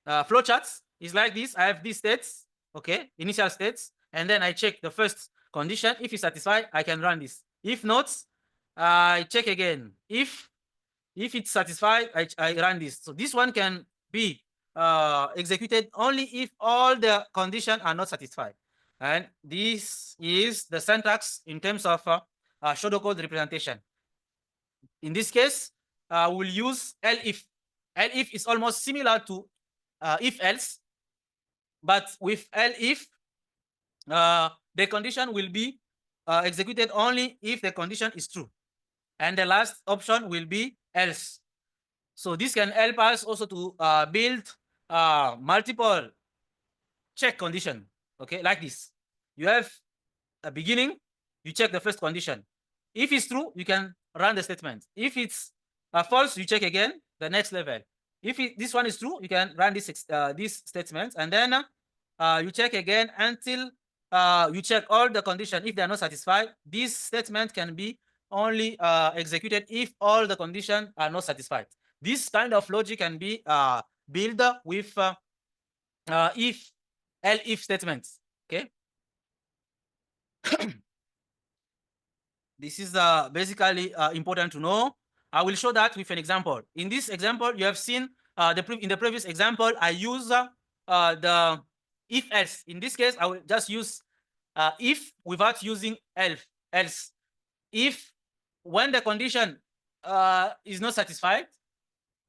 flowcharts, is like this. I have these states, okay, initial states, and then I check the first condition. If it's satisfied, I can run this. If not, I check again. If it's satisfied, I run this. So this one can be executed only if all the conditions are not satisfied. And this is the syntax in terms of pseudocode representation. In this case, we'll use elif. Elif is almost similar to if else, but with elif, the condition will be executed only if the condition is true. And the last option will be else. So this can help us also to build multiple check condition. Okay, like this. You have a beginning, you check the first condition. If it's true, you can run the statement. If it's false, you check again the next level. If this one is true, you can run this statement, and then you check again until you check all the conditions. If they are not satisfied, this statement can be only executed if all the conditions are not satisfied. This kind of logic can be built with if, elif statements. Okay. This is basically important to know. I will show that with an example. In this example, you have seen in the previous example, I use the if else. In this case, I will just use if without using else. If when the condition is not satisfied,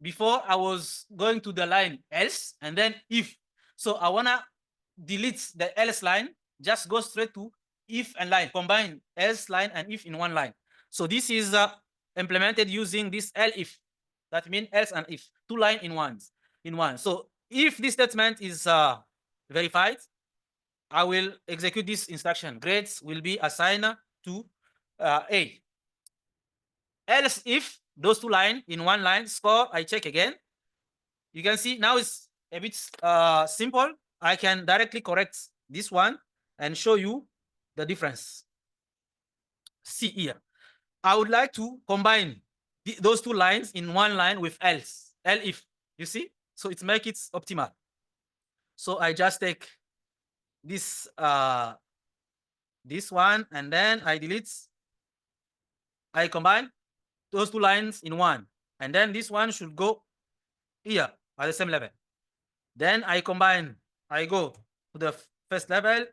before I was going to the line else and then if. So I wanna delete the else line, just go straight to if and line, combine else line and if in one line. So this is implemented using this elif. That means else and if, two lines in one. So if this statement is verified, I will execute this instruction. Grades will be assigned to A. Else if those two lines in one line score, I check again. You can see now it's a bit simple. I can directly correct this one and show you the difference. See here. I would like to combine those two lines in one line with else, elif. You see? So it makes it optimal. So I just take this one and then I delete. I combine those two lines in one, and then this one should go here at the same level. Then I combine. I go to the first level,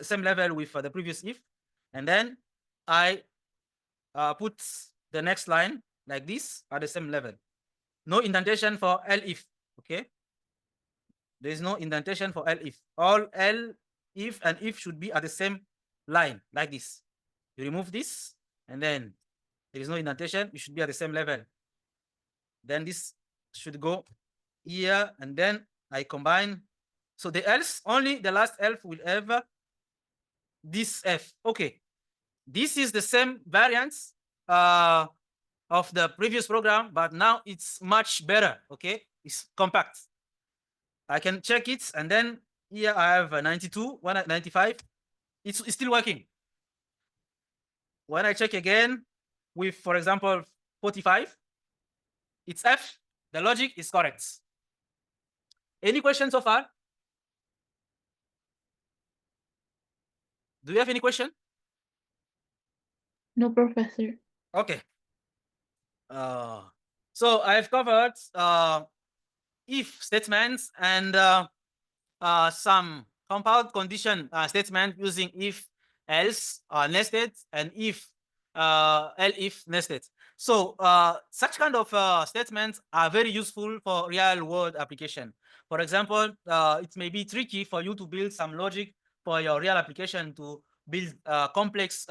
same level with the previous if, and then I put the next line like this at the same level. No indentation for elif. Okay. There is no indentation for elif. All if and if should be at the same line like this. You remove this, and then there is no indentation. It should be at the same level. Then this should go here, and then I combine. So the else, only the last elf will have this f. Okay. This is the same variance of the previous program, but now it's much better. Okay. It's compact. I can check it, and then here I have 92, 195. It's still working. When I check again with, for example, 45, it's F. The logic is correct. Any questions so far? Do you have any question? No, Professor. Okay. So I've covered if statements and some compound condition statement using if, else nested, and if elif nested. So such kind of statements are very useful for real world application. For example, it may be tricky for you to build some logic for your real application to build complex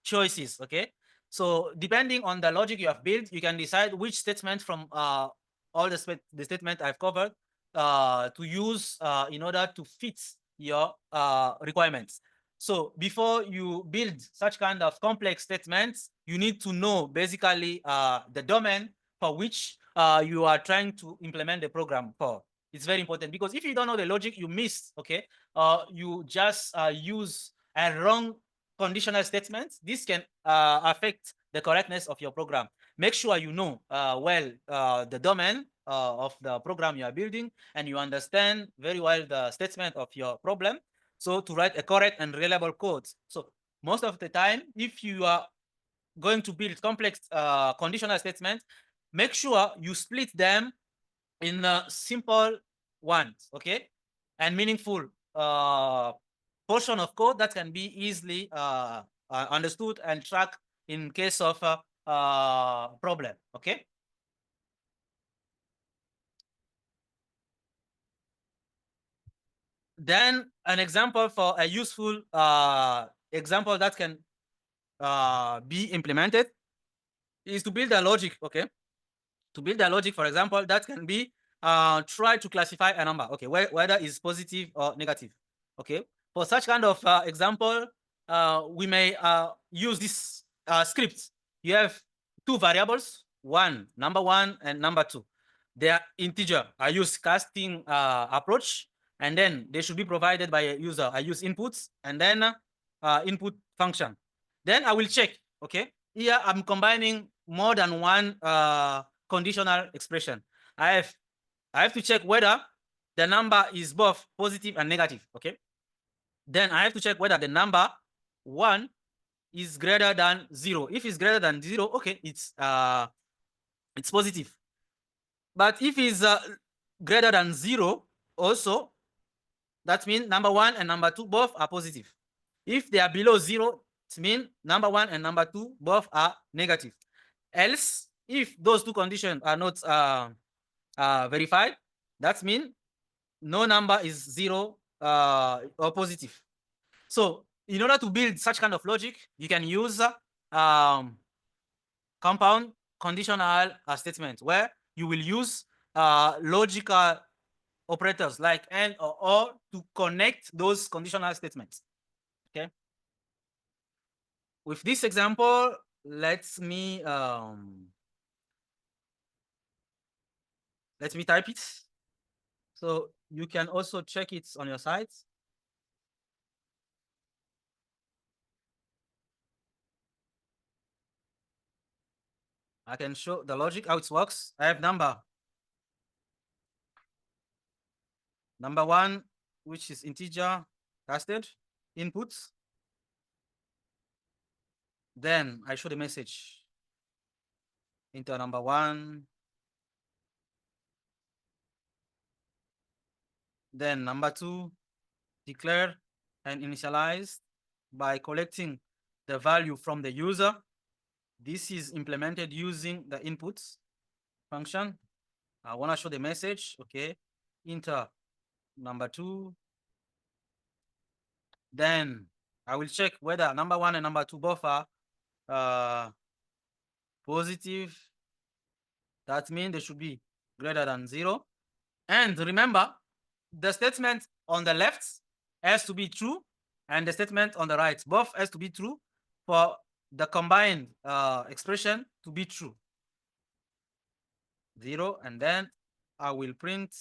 choices. Okay, so depending on the logic you have built, you can decide which statement from all the statement I've covered to use in order to fit your requirements. So before you build such kind of complex statements, you need to know basically the domain for which you are trying to implement the program for. It's very important, because if you don't know the logic, you miss, okay? You just use a wrong conditional statement. This can affect the correctness of your program. Make sure you know well the domain of the program you are building, and you understand very well the statement of your problem, so to write a correct and reliable code. So most of the time, if you are going to build complex conditional statements, make sure you split them in simple ones, okay, and meaningful portion of code that can be easily understood and tracked in case of problem, okay. Then an example for a useful example that can be implemented is to build a logic, okay. To build a logic, for example, that can be try to classify a number, okay, whether it's positive or negative, okay. For such kind of example, we may use this script. You have two variables, number one and number two. They are integer. I use casting approach, and then they should be provided by a user. I use inputs and then input function. Then I will check, okay. Here I'm combining more than one conditional expression. I have to check whether the number is both positive and negative, okay. Then I have to check whether the number 1 is greater than 0. If it's greater than 0, okay, it's positive. But if it's greater than 0 also, that means number 1 and number 2 both are positive. If they are below 0, it means number 1 and number 2 both are negative. Else, if those two conditions are not verified, that means no number is 0 or positive. So in order to build such kind of logic, you can use compound conditional statement, where you will use logical operators like and or to connect those conditional statements, okay. With this example, let me type it, so you can also check it on your site. I can show the logic, how it works. I have number 1, which is integer casted inputs. Then I show the message into number 1. Then number 2, declare and initialized by collecting the value from the user. This is implemented using the inputs function. I want to show the message, okay, enter number 2. Then I will check whether number 1 and number 2 both are positive. That means they should be greater than 0. And remember, the statement on the left has to be true, and the statement on the right both has to be true for the combined expression to be true. 0, and then I will print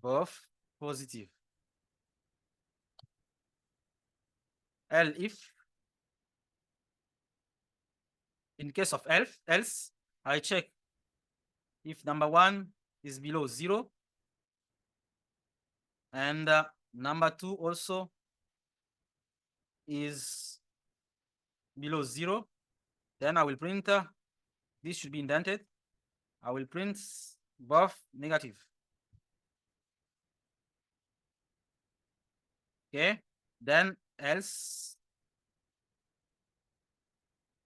both positive. If in case of else, I check if number 1 is below 0 and number 2 also is below 0. Then I will print this should be indented. I will print both negative. Okay, then else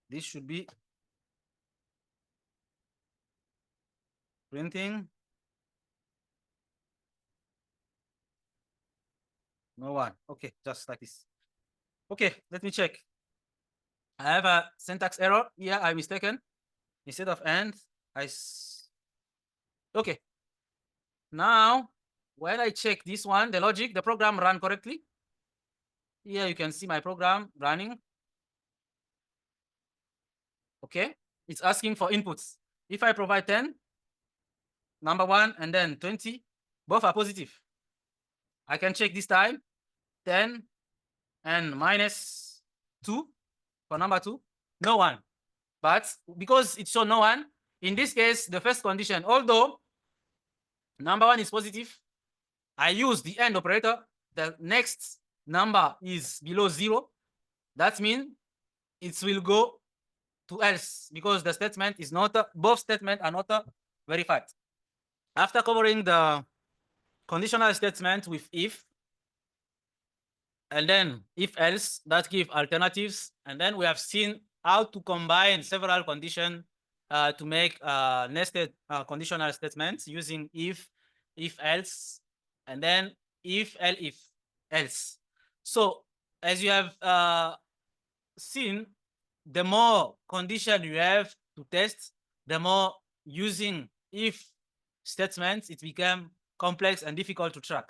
this should be printing no one. Okay, just like this. Okay, let me check. I have a syntax error here. I mistaken. Instead of and, okay. Now when I check this one, the logic, the program ran correctly. Here you can see my program running. Okay, it's asking for inputs. If I provide 10, number 1, and then 20, both are positive. I can check this time, 10 and minus 2 for number 2, no one. But because it showed no one, in this case, the first condition, although number 1 is positive, I use the AND operator. The next number is below 0. That means it will go to else because the statement is not, both statements are not verified. After covering the conditional statement with if, and then if else, that give alternatives, and then we have seen how to combine several conditions to make nested conditional statements using if else, and then if else. So as you have seen, the more condition you have to test, the more using if statements, it become complex and difficult to track.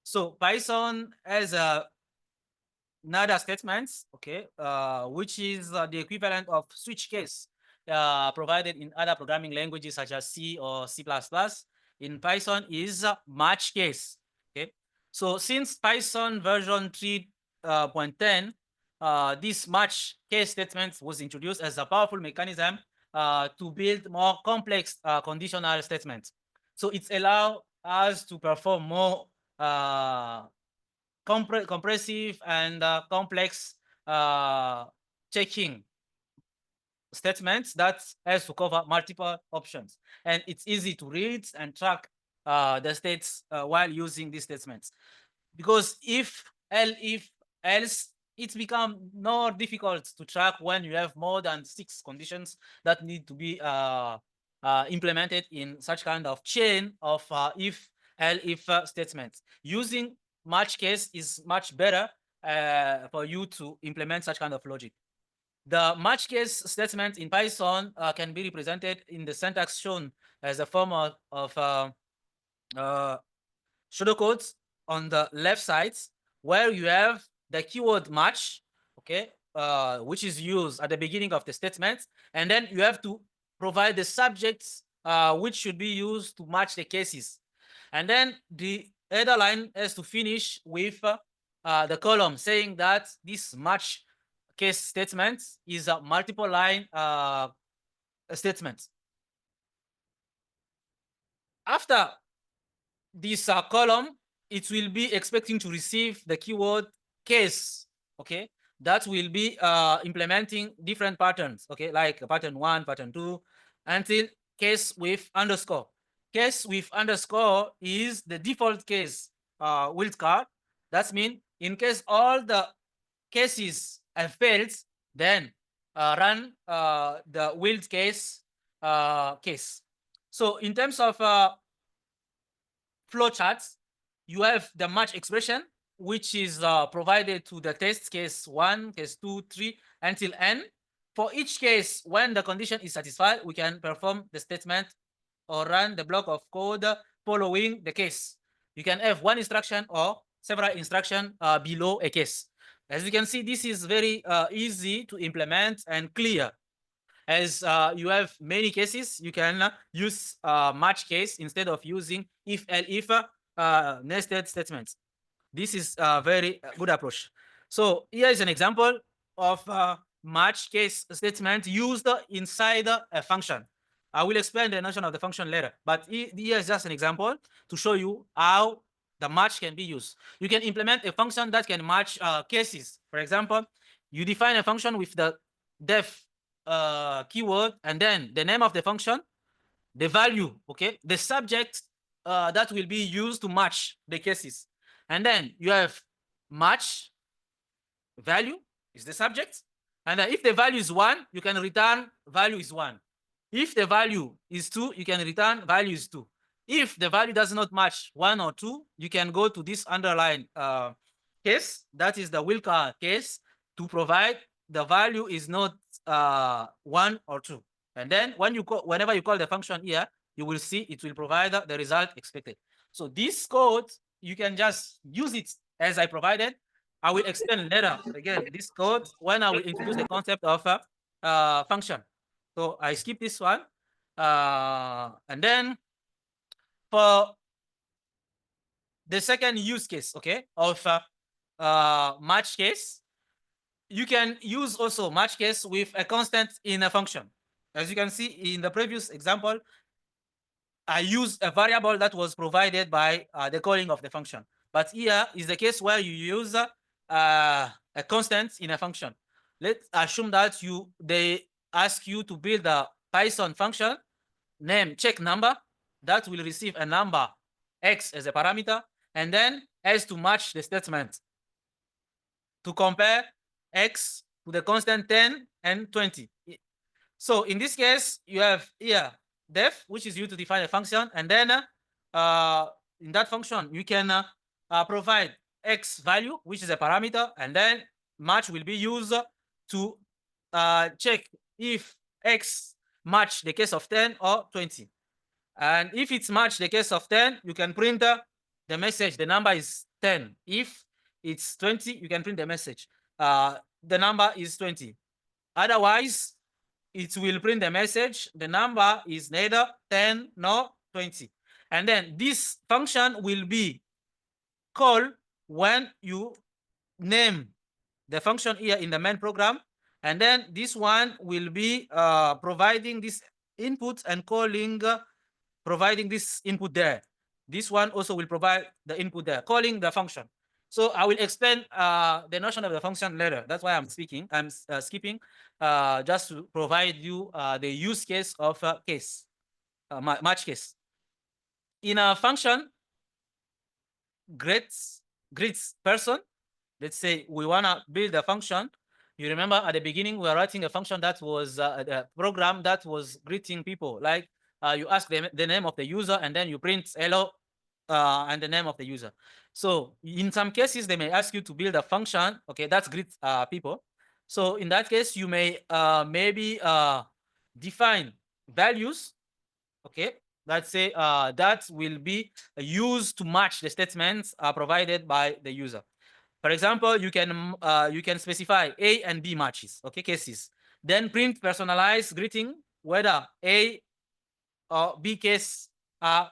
So Python has another statements, okay, which is the equivalent of switch case provided in other programming languages such as C or C++. In Python is match case. Okay, so since Python version 3.10, this match case statement was introduced as a powerful mechanism to build more complex conditional statements. So it allows us to perform more compressive and complex checking statements that has to cover multiple options, and it's easy to read and track the states while using these statements. Because if else, it's become more difficult to track when you have more than 6 conditions that need to be implemented in such kind of chain of if statements. Using match case is much better for you to implement such kind of logic. The match case statement in Python can be represented in the syntax shown as a form of pseudocodes on the left side, where you have the keyword match, okay, which is used at the beginning of the statement, and then you have to provide the subjects which should be used to match the cases, and then the header line has to finish with the column saying that this match case statement is a multiple line statement. After this column, it will be expecting to receive the keyword case, okay, that will be implementing different patterns, okay, like pattern 1, pattern 2, until case with underscore. Case with underscore is the default case wildcard. That means in case all the cases have failed, then run the wild case case. So in terms of flowcharts, you have the match expression, which is provided to the test case 1, case 2, 3, until n. For each case, when the condition is satisfied, we can perform the statement or run the block of code following the case. You can have one instruction or several instructions below a case. As you can see, this is very easy to implement and clear. As you have many cases, you can use match case instead of using if nested statements. This is a very good approach. So here is an example of match case statement used inside a function. I will explain the notion of the function later, but here is just an example to show you how the match can be used. You can implement a function that can match cases. For example, you define a function with the def keyword, and then the name of the function, the value, okay, the subject that will be used to match the cases. And then you have match value is the subject. And then if the value is 1, you can return value is 1. If the value is 2, you can return value is 2. If the value does not match 1 or 2, you can go to this underline case, that is the wildcard case, to provide the value is not 1 or 2. And then when you whenever you call the function here, you will see it will provide the result expected. So this code, you can just use it as I provided. I will explain later again this code when I will introduce the concept of a function. So I skip this one. And then for the second use case, okay, of match case, you can use also match case with a constant in a function. As you can see in the previous example, I used a variable that was provided by the calling of the function. But here is the case where you use a constant in a function. Let's assume that they ask you to build a Python function name check number that will receive a number x as a parameter, and then has to match the statement to compare x to the constant 10 and 20. So in this case, you have here def, which is used to define a function, and then in that function, you can provide x value, which is a parameter, and then match will be used to check if x match the case of 10 or 20. And if it's match the case of 10, you can print the message, the number is 10. If it's 20, you can print the message, the number is 20. Otherwise, it will print the message, the number is neither 10 nor 20. And then this function will be called when you name the function here in the main program. And then this one will be providing this input and calling, providing this input there. This one also will provide the input there, calling the function. So I will explain the notion of the function later. That's why I'm skipping just to provide you the use case of case, match case. In a function, greets person. Let's say we want to build a function. You remember at the beginning, we were writing a function that was a program that was greeting people. Like you ask the name of the user, and then you print hello and the name of the user. So in some cases, they may ask you to build a function. Okay, that's greet people. So in that case, you may maybe define values. Okay, let's say that will be used to match the statements provided by the user. For example, you can specify A and B matches, okay, cases. Then print personalized greeting whether A or B case are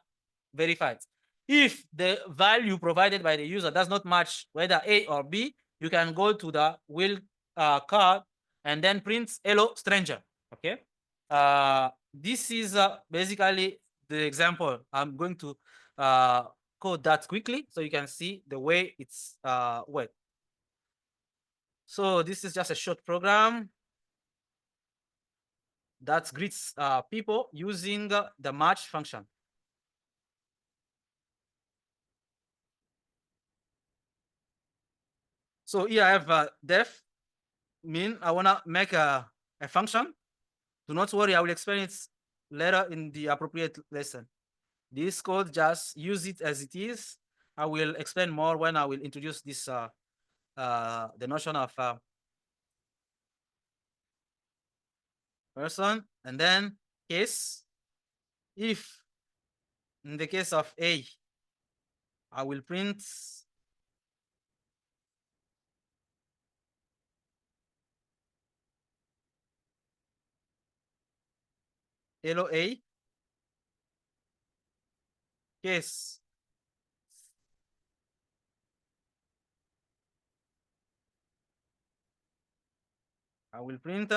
verified. If the value provided by the user does not match whether A or B, you can go to the will card and then print hello stranger. Okay. This is basically the example. I'm going to code that quickly so you can see the way it's worked. So this is just a short program that greets people using the match function. So here I have def mean I want to make a function. Do not worry, I will explain it later in the appropriate lesson. This code, just use it as it is. I will explain more when I will introduce this the notion of person, and then case. If in the case of A, I will print hello A. Case I will print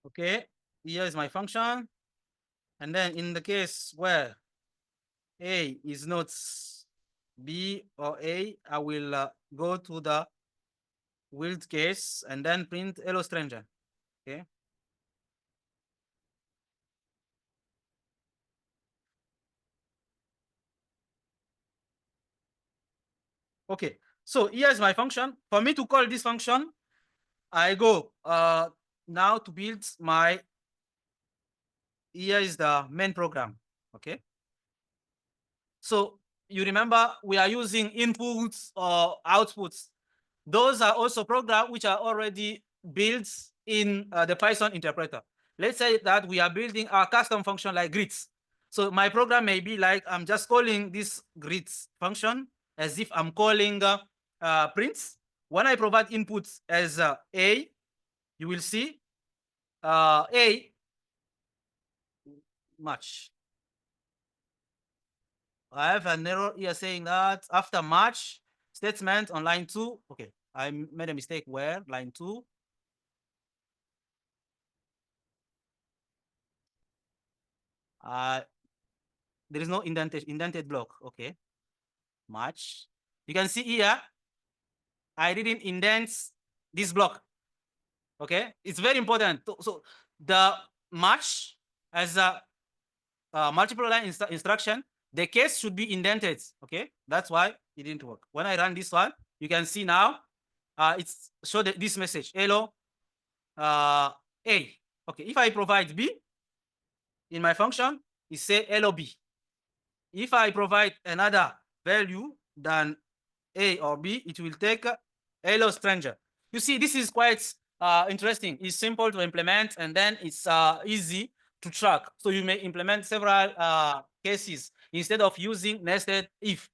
okay, here is my function. And then in the case where A is not B or A, I will go to the willed case and then print hello stranger. Okay. Okay. So here's my function. For me to call this function, I go now to build my, here is the main program. Okay. So you remember we are using inputs or outputs. Those are also programs which are already built in the Python interpreter. Let's say that we are building our custom function like greets. So my program may be like, I'm just calling this greets function as if I'm calling prints. When I provide inputs as A, you will see A match. I have an error here saying that after match statement on line 2. Okay, I made a mistake where line 2. There is no indented block. Okay, match. You can see here, I didn't indent this block. Okay, it's very important. So the match as a multiple line instruction, the case should be indented. Okay, that's why it didn't work. When I run this one, you can see now it's show this message hello A. Okay, if I provide B in my function, it say hello B. If I provide another value than A or B, it will take hello stranger. You see, this is quite interesting. It's simple to implement, and then it's easy to track. So you may implement several cases instead of using nested if.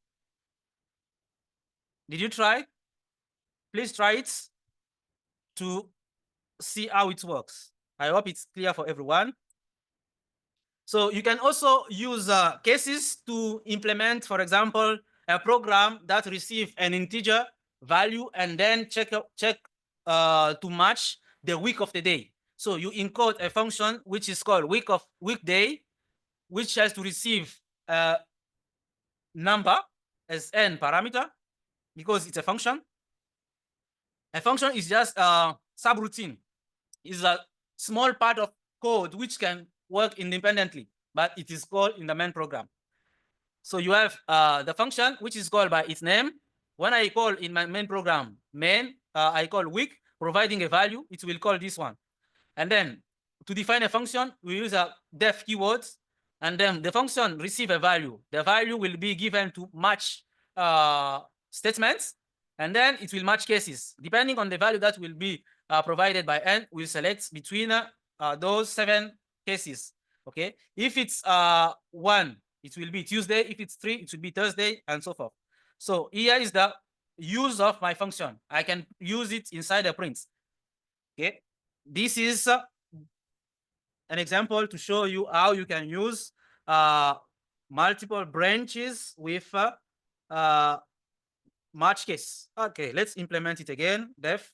Did you try? Please try it to see how it works. I hope it's clear for everyone. So you can also use cases to implement, for example, a program that receives an integer value and then check to match the week of the day. So you encode a function which is called weekday, which has to receive a number as n parameter because it's a function. A function is just a subroutine. It's a small part of code which can work independently, but it is called in the main program. So you have the function which is called by its name. When I call in my main program main, I call week, providing a value, it will call this one. And then to define a function, we use a def keywords, and then the function receive a value. The value will be given to match statements, and then it will match cases. Depending on the value that will be provided by n, we'll select between those 7 cases. Okay, if it's 1, it will be Tuesday. If it's 3, it will be Thursday, and so forth. So here is the use of my function. I can use it inside a print. Okay, this is an example to show you how you can use multiple branches with match case. Okay, let's implement it again. Def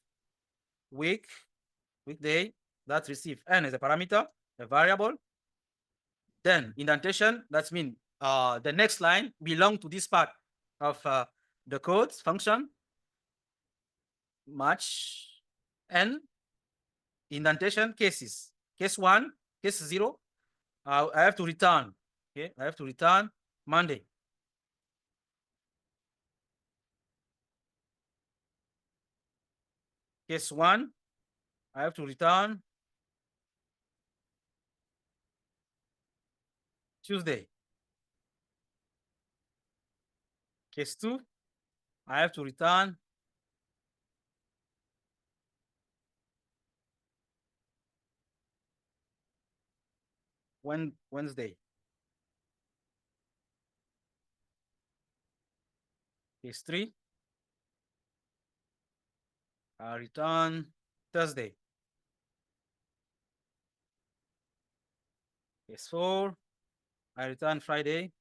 weekday that receive n as a parameter, a variable. Then indentation, that means the next line belong to this part of the code function. Match n indentation cases. Case 1, case 0. I have to return. Okay, I have to return Monday. Case 1, I have to return Tuesday. Case 2, I have to return Wednesday. Case 3, I return Thursday. Case 4, I return Friday.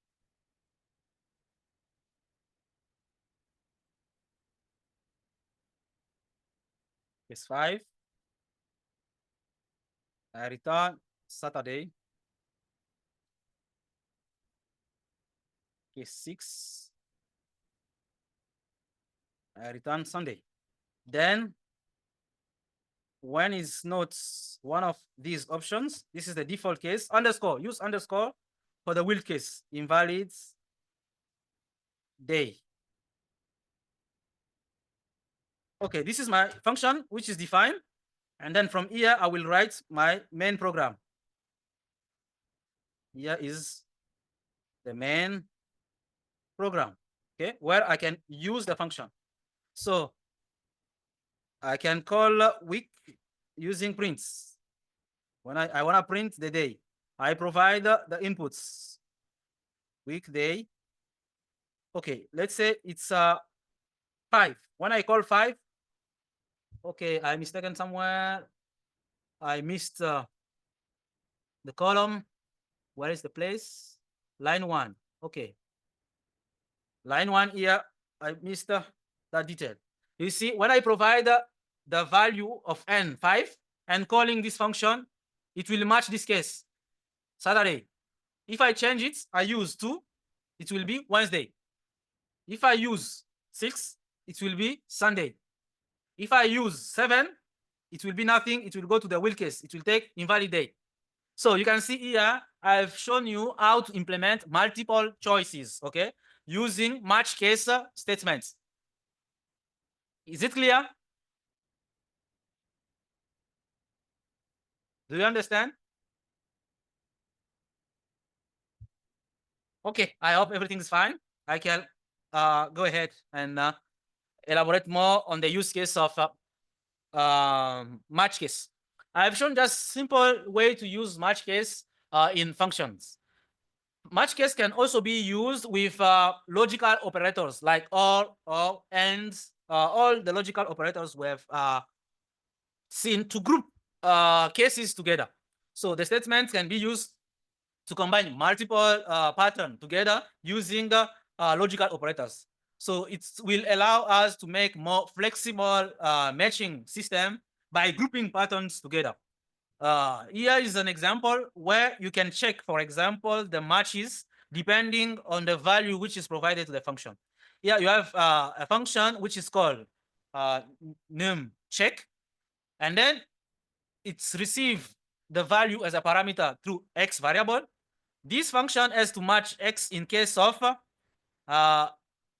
Case 5, I return Saturday. Case 6, I return Sunday. Then when is not one of these options, this is the default case, underscore, use underscore for the wild case, invalid day. Okay, this is my function, which is defined. And then from here, I will write my main program. Here is the main program, okay, where I can use the function. So I can call week using prints. When I want to print the day, I provide the inputs. Weekday. Okay, let's say it's 5. When I call 5, okay, I mistaken somewhere. I missed the column. Where is the place? Line 1. Okay. Line 1 here, I missed that detail. You see, when I provide the value of n, 5, and calling this function, it will match this case, Saturday. If I change it, I use 2, it will be Wednesday. If I use 6, it will be Sunday. If I use 7, it will be nothing. It will go to the will case. It will take invalid day. So you can see here, I've shown you how to implement multiple choices, okay, using match case statements. Is it clear? Do you understand? Okay, I hope everything is fine. I can go ahead and elaborate more on the use case of match case. I've shown just simple way to use match case in functions. Match case can also be used with logical operators like or, and, all the logical operators we have seen to group cases together. So the statement can be used to combine multiple patterns together using logical operators. So it will allow us to make more flexible matching system by grouping patterns together. Here is an example where you can check, for example, the matches depending on the value which is provided to the function. Here you have a function which is called num check, and then it's received the value as a parameter through x variable. This function has to match x in case of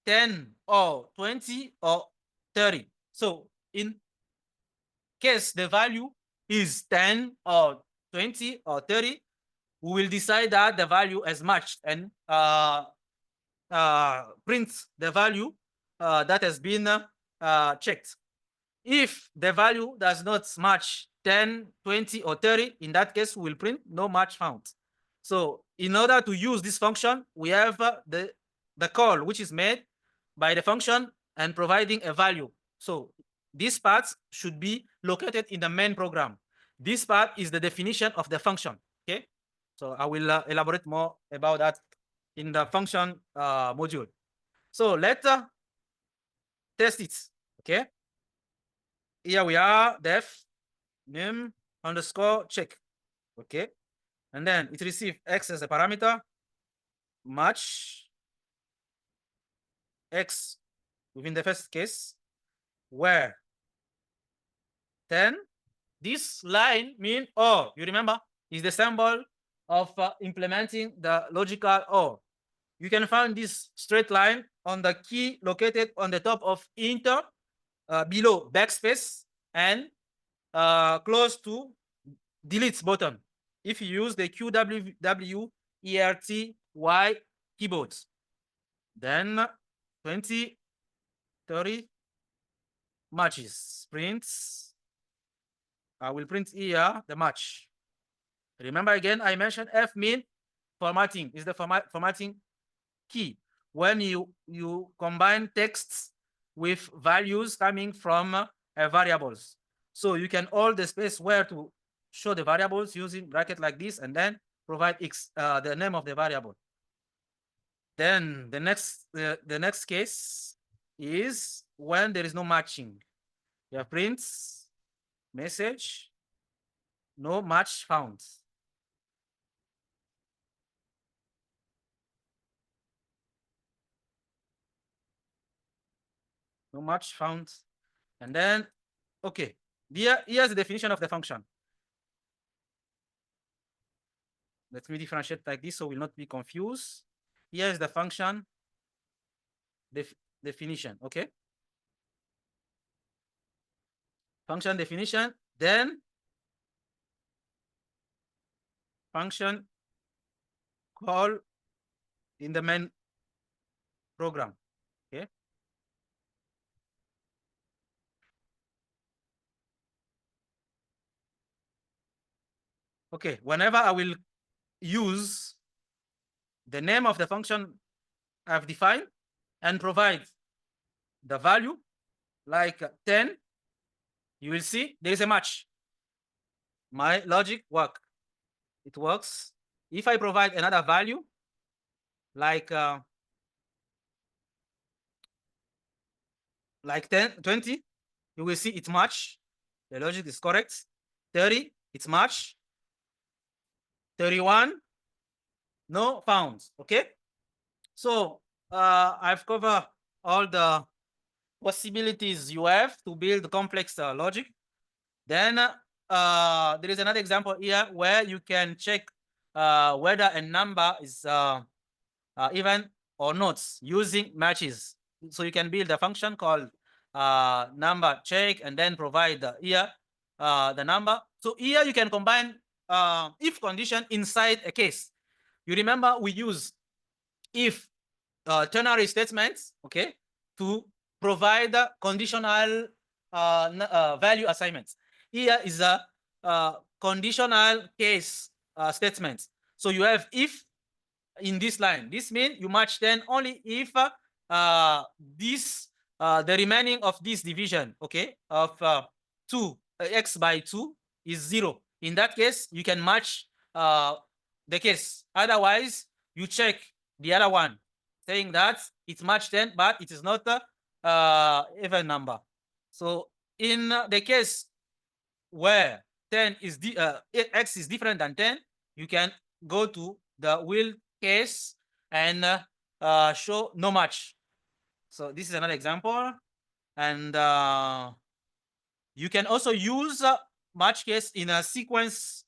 10 or 20 or 30. So in case the value is 10 or 20 or 30, we will decide that the value has matched and print the value that has been checked. If the value does not match 10, 20, or 30, in that case, we will print no match found. So in order to use this function, we have the call, which is made by the function and providing a value. So this part should be located in the main program. This part is the definition of the function, okay? So I will elaborate more about that in the function module. So let's test it, okay? Here we are, def num underscore check, okay? And then it receives x as a parameter, match x within the first case, where 10, this line mean or, you remember, is the symbol of implementing the logical or. You can find this straight line on the key located on the top of enter, below backspace, and close to delete button if you use the QWERTY keyboard. Then 20, 30 matches. Prints. I will print here the match. Remember again, I mentioned F mean formatting is the formatting key. When you combine texts with values coming from variables. So you can hold the space where to show the variables using bracket like this, and then provide x, the name of the variable. Then the next case is when there is no matching. You have prints message, no match found. No match found. And then, okay, here's the definition of the function. Let me differentiate like this so we'll not be confused. Here is the function definition, okay? Function definition, then function call in the main program. Okay. Okay. Whenever I will use the name of the function I've defined and provide the value like 10, you will see there is a match. My logic work. It works. If I provide another value like 10, 20, you will see it match. The logic is correct. 30, it's match. 31, no found. Okay. So I've covered all the possibilities you have to build complex logic. Then there is another example here where you can check whether a number is even or not using matches. So you can build a function called number check and then provide here the number. So here you can combine if condition inside a case. You remember we use if ternary statements, okay, to provide conditional value assignments. Here is a conditional case statement. So you have if in this line. This means you match then only if this the remaining of this division, okay, of 2 x by 2 is 0. In that case, you can match the case. Otherwise, you check the other one, saying that it's matched then, but it is not a even number. So in the case where 10 is x is different than 10, you can go to the will case and show no match. So this is another example. And you can also use match case in a sequence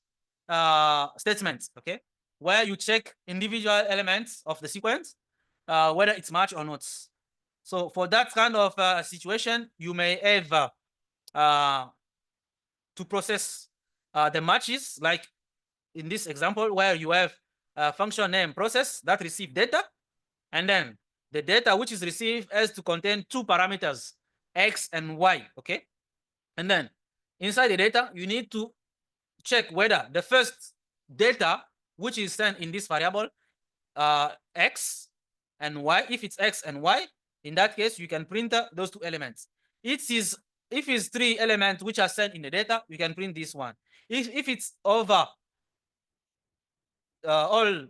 statement, okay, where you check individual elements of the sequence, whether it's match or not. So for that kind of situation, you may have to process the matches, like in this example where you have a function name process that receive data, and then the data which is received has to contain two parameters, x and y, okay? And then inside the data, you need to check whether the first data which is sent in this variable x and y, if it's x and y, in that case, you can print those two elements. If it's 3 elements which are sent in the data, you can print this one. If it's over all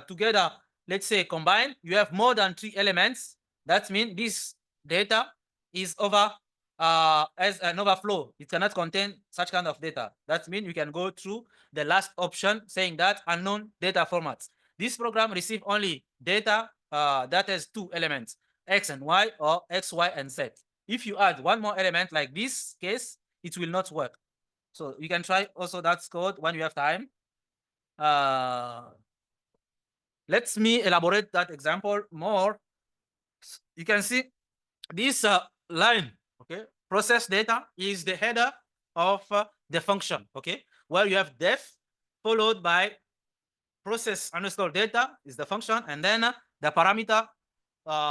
together, let's say combined, you have more than 3 elements. That means this data is over as an overflow. It cannot contain such kind of data. That means you can go through the last option saying that unknown data formats. This program receives only data that has 2 elements, x and y or x, y, and z. If you add one more element like this case, it will not work. So you can try also that code when you have time. Let me elaborate that example more. You can see this line, okay, process data is the header of the function, okay, where you have def followed by process underscore data is the function, and then the parameter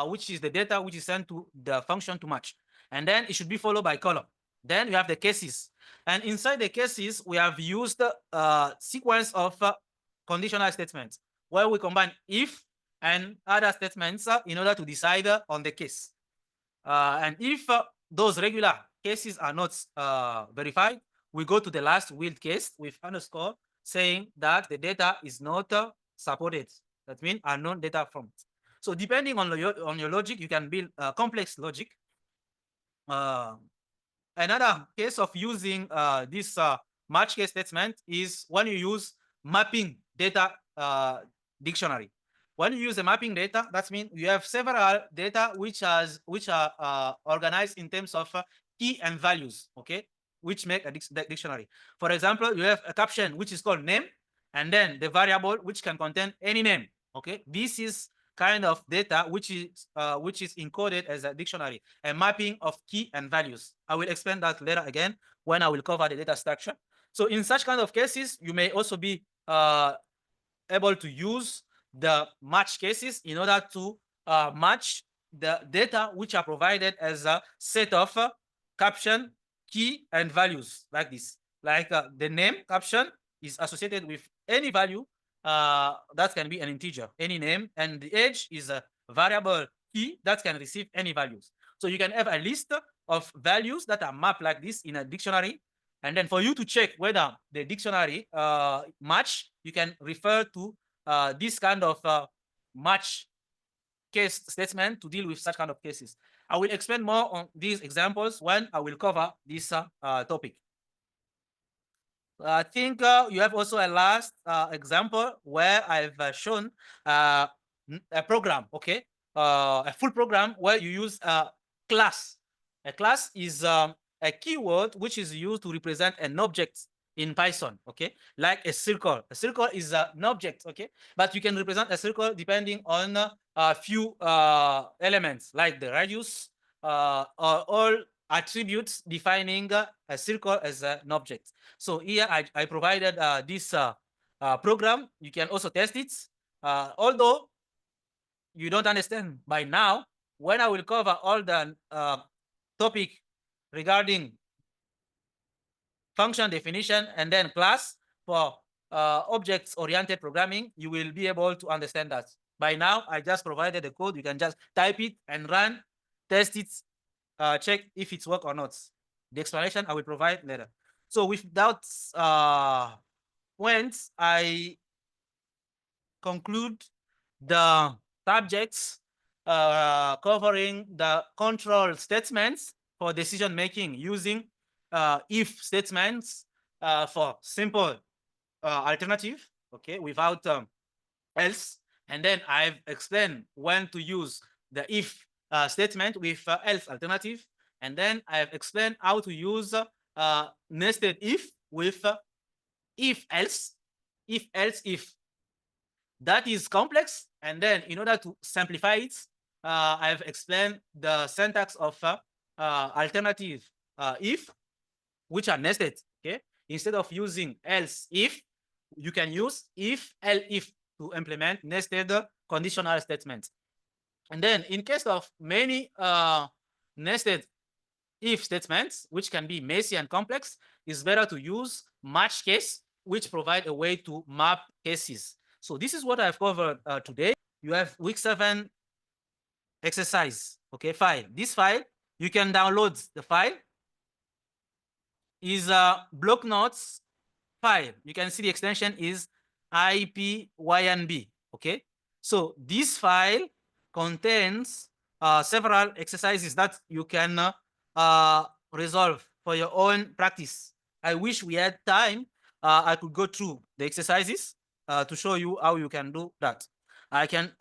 which is the data which is sent to the function to match, and then it should be followed by column. Then you have the cases, and inside the cases we have used sequence of conditional statements where we combine if and other statements in order to decide on the case. And if those regular cases are not verified, we go to the last willed case with underscore saying that the data is not supported. That means unknown data forms. So depending on your logic, you can build complex logic. Another case of using this match case statement is when you use mapping data dictionary. When you use a mapping data, that means you have several data which are organized in terms of key and values, okay, which make a dictionary. For example, you have a caption which is called name, and then the variable which can contain any name, okay. This is kind of data which is encoded as a dictionary, a mapping of key and values. I will explain that later again when I will cover the data structure. So in such kind of cases, you may also be able to use the match cases in order to match the data which are provided as a set of caption, key, and values like this. Like the name caption is associated with any value that can be an integer, any name, and the age is a variable key that can receive any values. So you can have a list of values that are mapped like this in a dictionary. And then for you to check whether the dictionary match, you can refer to this kind of match case statement to deal with such kind of cases. I will explain more on these examples when I will cover this topic. I think you have also a last example where I've shown a program, okay? A full program where you use a class. A class is a keyword which is used to represent an object in Python, okay? Like a circle. A circle is an object, okay? But you can represent a circle depending on a few elements like the radius or all attributes defining a circle as an object. So here I provided this program. You can also test it. Although you don't understand by now, when I will cover all the topic regarding function definition and then class for objects-oriented programming, you will be able to understand that. By now, I just provided the code. You can just type it and run, test it, check if it's work or not. The explanation I will provide later. So without points, I conclude the subjects covering the control statements for decision making using if statements for simple alternative, okay, without else. And then I've explained when to use the if statement with else alternative. And then I've explained how to use nested if with if else, if. That is complex. And then in order to simplify it, I've explained the syntax of alternative if, which are nested, okay? Instead of using else if, you can use if to implement nested conditional statements. And then in case of many nested if statements, which can be messy and complex, it's better to use match case, which provide a way to map cases. So this is what I've covered today. You have week 7 exercise, okay, file. This file, you can download the file. Is a block notes file. You can see the extension is IPYNB, okay? So this file contains several exercises that you can resolve for your own practice. I wish we had time. I could go through the exercises to show you how you can do that. I can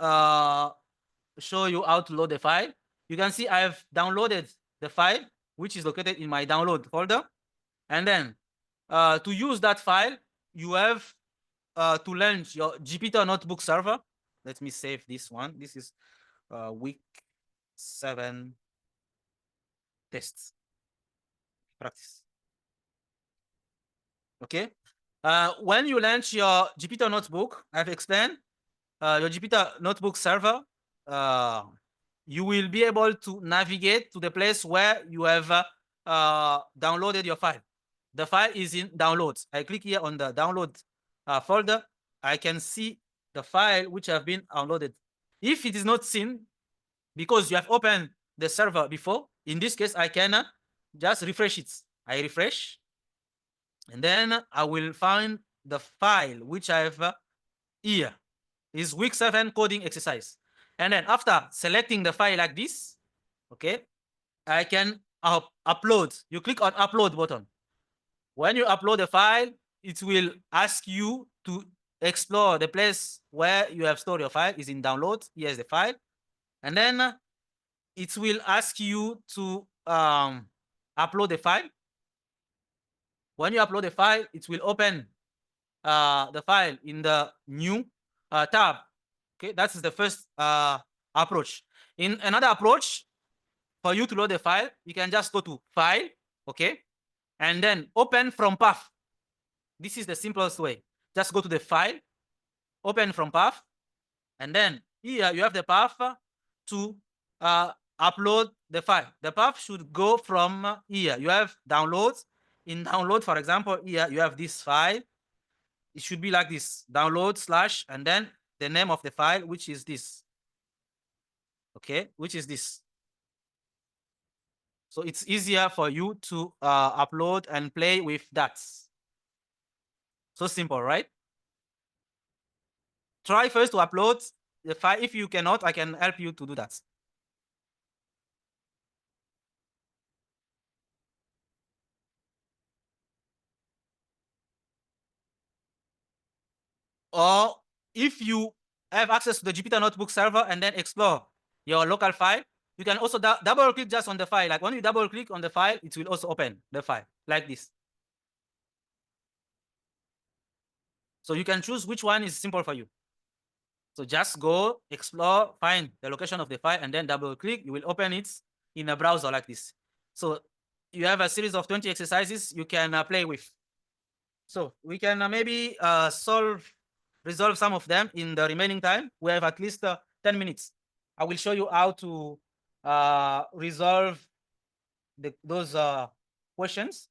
show you how to load the file. You can see I've downloaded the file, which is located in my download folder. And then to use that file, you have to launch your Jupyter Notebook server. Let me save this one. This is week 7 tests practice. Okay. When you launch your Jupyter Notebook, I've explained your Jupyter Notebook server, you will be able to navigate to the place where you have downloaded your file. The file is in downloads. I click here on the download folder. I can see the file which have been downloaded. If it is not seen because you have opened the server before, in this case, I can just refresh it. I refresh, and then I will find the file which I have here. Is week 7 coding exercise. And then after selecting the file like this, okay, I can upload. You click on upload button. When you upload the file, it will ask you to explore the place where you have stored your file. Is in download. Here's the file. And then it will ask you to upload the file. When you upload the file, it will open the file in the new tab. Okay, that's the first approach. In another approach, for you to load the file, you can just go to File, okay, and then open from path. This is the simplest way. Just go to the file, open from path, and then here you have the path to upload the file. The path should go from here. You have downloads. In download, for example, here you have this file. It should be like this: download slash, and then the name of the file, which is this. Okay, which is this. So it's easier for you to upload and play with that. So simple, right? Try first to upload the file. If you cannot, I can help you to do that. Or if you have access to the Jupyter Notebook server and then explore your local file, you can also double click just on the file. Like when you double click on the file, it will also open the file like this. So you can choose which one is simple for you. So just go explore, find the location of the file, and then double click. You will open it in a browser like this. So you have a series of 20 exercises you can play with. So we can maybe resolve some of them in the remaining time. We have at least 10 minutes. I will show you how to resolve those questions.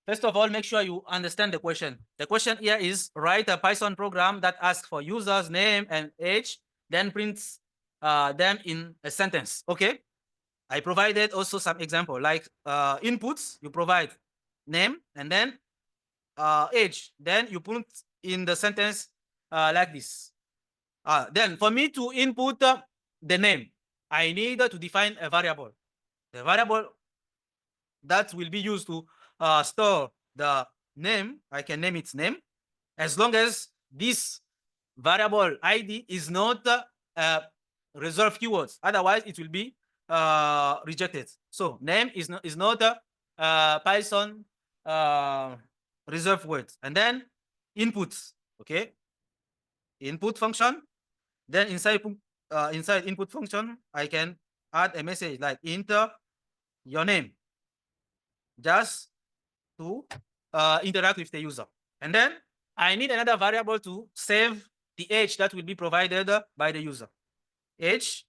First of all, make sure you understand the question. The question here is: write a Python program that asks for users' name and age, then prints them in a sentence. Okay. I provided also some example, like inputs. You provide name and then age. Then you put in the sentence like this. Then for me to input the name, I need to define a variable. The variable that will be used to store the name, I can name its name, as long as this variable ID is not reserved keywords. Otherwise, it will be rejected. So name is not Python reserved words. And then inputs, okay? Input function. Then inside input function, I can add a message like enter your name, just to interact with the user. And then I need another variable to save the age that will be provided by the user. Age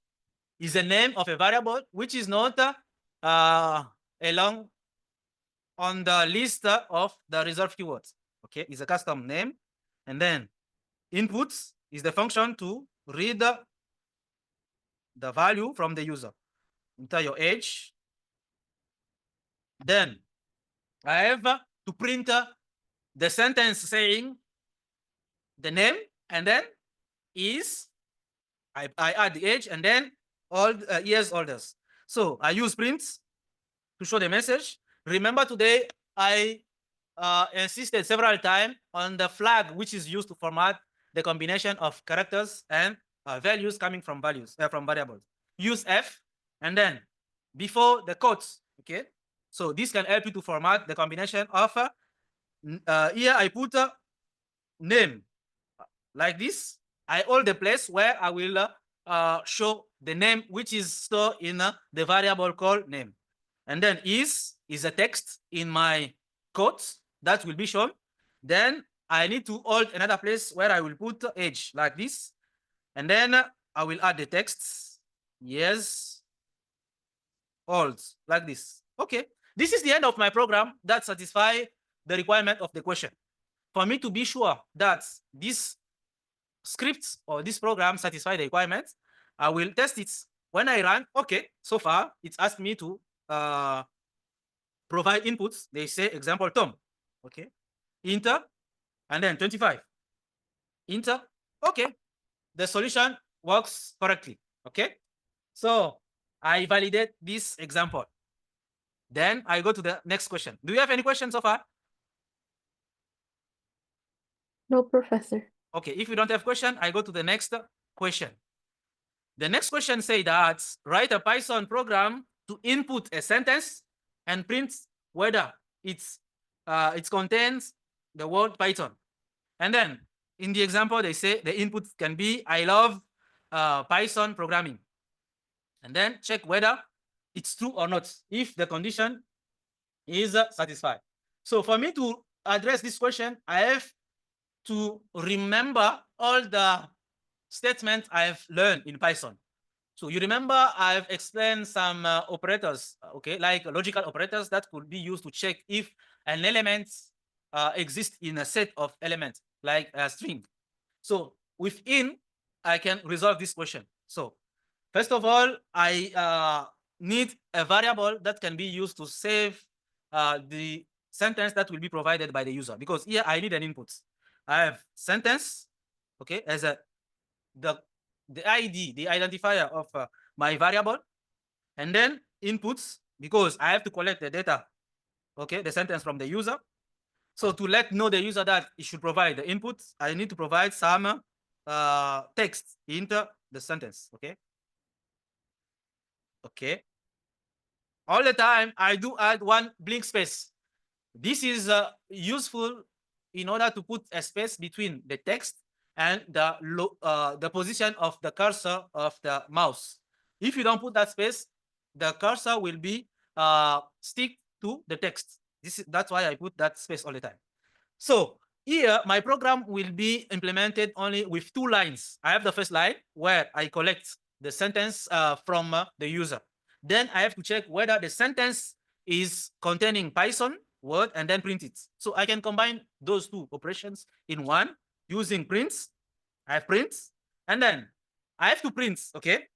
is the name of a variable which is not along on the list of the reserved keywords. Okay, it's a custom name. And then inputs is the function to read the value from the user. Enter your age. Then I have to print the sentence saying the name, and then is I add the age, and then all years older. So I use prints to show the message. Remember today I insisted several times on the flag, which is used to format the combination of characters and values coming from from variables. Use F, and then before the quotes. Okay, so this can help you to format the combination of here I put name like this. I hold the place where I will show the name which is stored in the variable called name. And then is a text in my quotes that will be shown. Then I need to hold another place where I will put age like this. And then I will add the text. Yes, old like this. Okay, this is the end of my program that satisfies the requirement of the question. For me to be sure that this script or this program satisfy the requirements, I will test it. When I run, okay, so far it's asked me to provide inputs. They say example Tom, okay, enter, and then 25, enter, okay, the solution works correctly, okay. So I validate this example. Then I go to the next question. Do you have any questions so far? No, Professor. Okay, if you don't have question, I go to the next question. The next question say that write a Python program to input a sentence and print whether it contains the word Python. And then in the example, they say the input can be I love Python programming. And then check whether it's true or not, if the condition is satisfied. So for me to address this question, I have to remember all the statements I've learned in Python. So you remember I've explained some operators, okay, like logical operators that could be used to check if an element exists in a set of elements, like a string. So within, I can resolve this question. So first of all, I need a variable that can be used to save the sentence that will be provided by the user, because here I need an input. I have sentence, okay, as the ID, the identifier of my variable, and then inputs, because I have to collect the data, okay, the sentence from the user. So to let know the user that it should provide the input, I need to provide some text into the sentence, okay? Okay. All the time, I do add one blank space. This is useful in order to put a space between the text and the position of the cursor of the mouse. If you don't put that space, the cursor will be stick to the text. That's why I put that space all the time. So here, my program will be implemented only with two lines. I have the first line where I collect the sentence from the user. Then I have to check whether the sentence is containing Python word and then print it. So I can combine those two operations in one using prints. I have prints, and then I have to print, okay?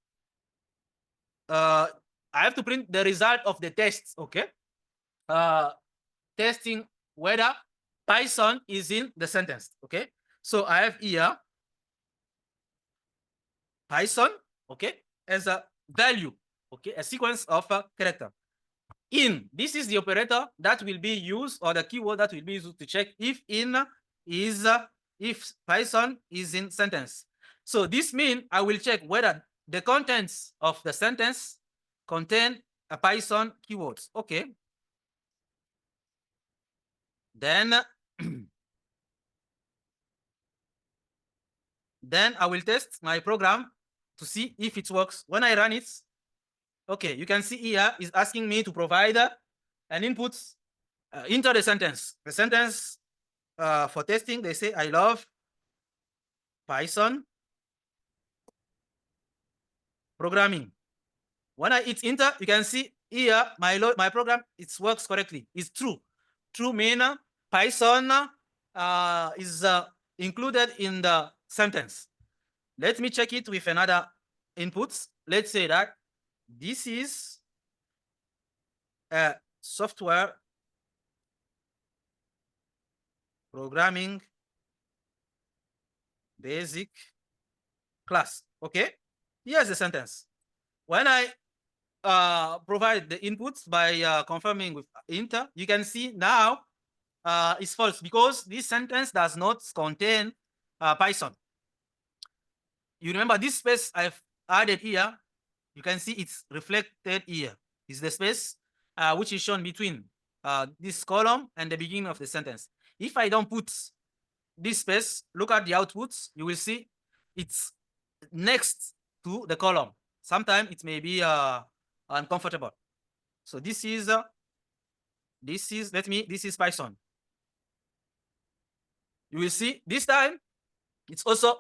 I have to print the result of the test, okay? Testing whether Python is in the sentence, okay? So I have here Python, okay, as a value, okay, a sequence of a character. In, this is the operator that will be used, or the keyword that will be used to check if in is, if Python is in sentence. So this means I will check whether the contents of the sentence contain a Python keywords, okay? Then Then I will test my program to see if it works. When I run it, okay, you can see here is asking me to provide an input into the sentence. The sentence for testing, they say, I love Python programming. When I hit enter, you can see here my program, it works correctly. It's true. True mean Python is included in the sentence. Let me check it with another inputs. Let's say that this is a software programming basic class. Okay, here's the sentence. When I provide the inputs by confirming with enter, you can see now it's false because this sentence does not contain Python. You remember this space I've added here, you can see it's reflected here. Is the space which is shown between this column and the beginning of the sentence. If I don't put this space, look at the outputs, you will see it's next to the column. Sometimes it may be uncomfortable. So this is Python. You will see this time it's also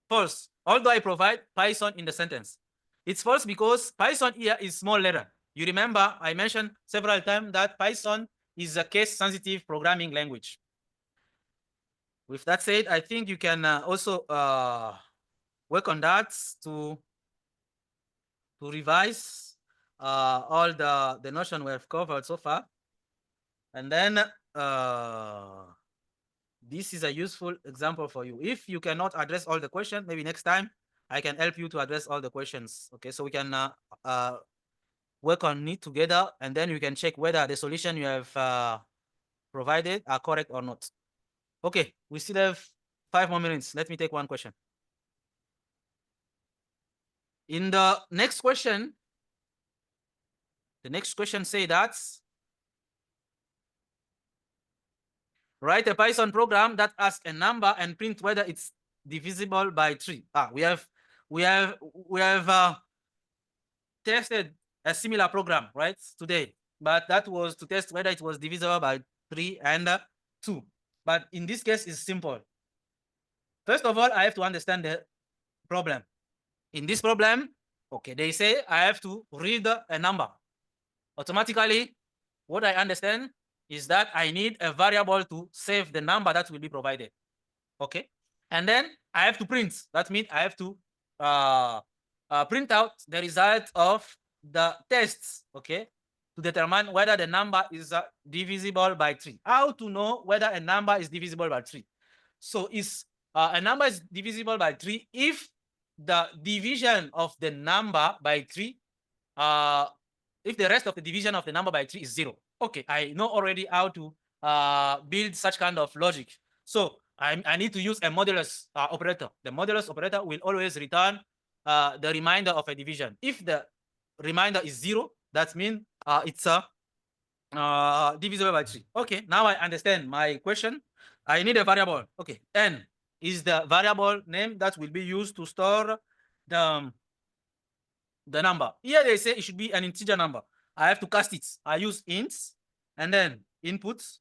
false, although I provide Python in the sentence. It's false because Python here is small letter. You remember I mentioned several times that Python is a case-sensitive programming language. With that said, I think you can also work on that to revise all the notion we have covered so far. And then this is a useful example for you. If you cannot address all the questions, maybe next time I can help you to address all the questions. Okay, so we can work on it together, and then you can check whether the solution you have provided are correct or not. Okay, we still have 5 more minutes. Let me take one question. In the next question, say that write a Python program that asks a number and print whether it's divisible by 3. We have tested a similar program right today, but that was to test whether it was divisible by 3 and 2. But in this case, it's simple. First of all, I have to understand the problem. In this problem, Okay, they say I have to read a number. Automatically, what I understand is that I need a variable to save the number that will be provided. Okay, and then I have to print. That means I have to print out the result of the tests. Okay, to determine whether the number is divisible by 3. How to know whether a number is divisible by 3? So is a number is divisible by 3 if the division of the number by 3, if the rest of the division of the number by 3 is 0. Okay, I know already how to build such kind of logic. So I need to use a modulus operator. The modulus operator will always return the remainder of a division. If the remainder is 0, that means it's divisible by 3. Okay, now I understand my question. I need a variable. Okay, n is the variable name that will be used to store the number. Here they say it should be an integer number. I have to cast it. I use ints and then inputs.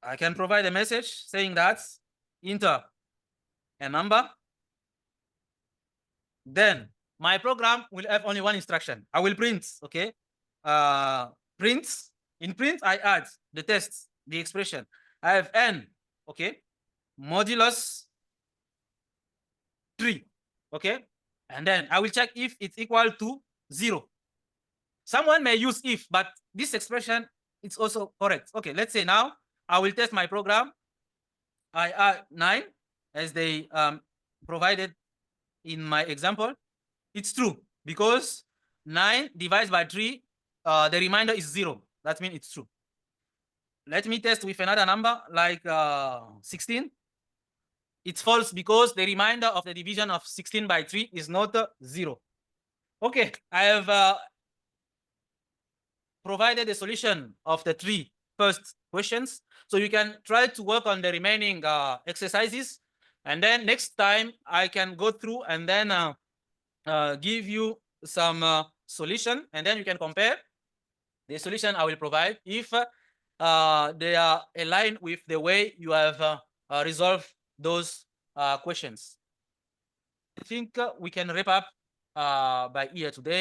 I can provide a message saying that enter a number. Then my program will have only one instruction. I will print, okay? Print. In print, I add the text, the expression. I have n, okay? Modulus 3, okay? And then I will check if it's equal to 0. Someone may use if, but this expression is also correct. Okay, let's say now I will test my program. I add 9 as they provided in my example. It's true because 9 divided by 3, the remainder is 0. That means it's true. Let me test with another number like 16. It's false because the remainder of the division of 16 by 3 is not 0. Okay, I have provided a solution of the 3 first questions. So you can try to work on the remaining exercises. And then next time I can go through and then give you some solution. And then you can compare the solution I will provide if they are aligned with the way you have resolved those questions. I think we can wrap up by here today.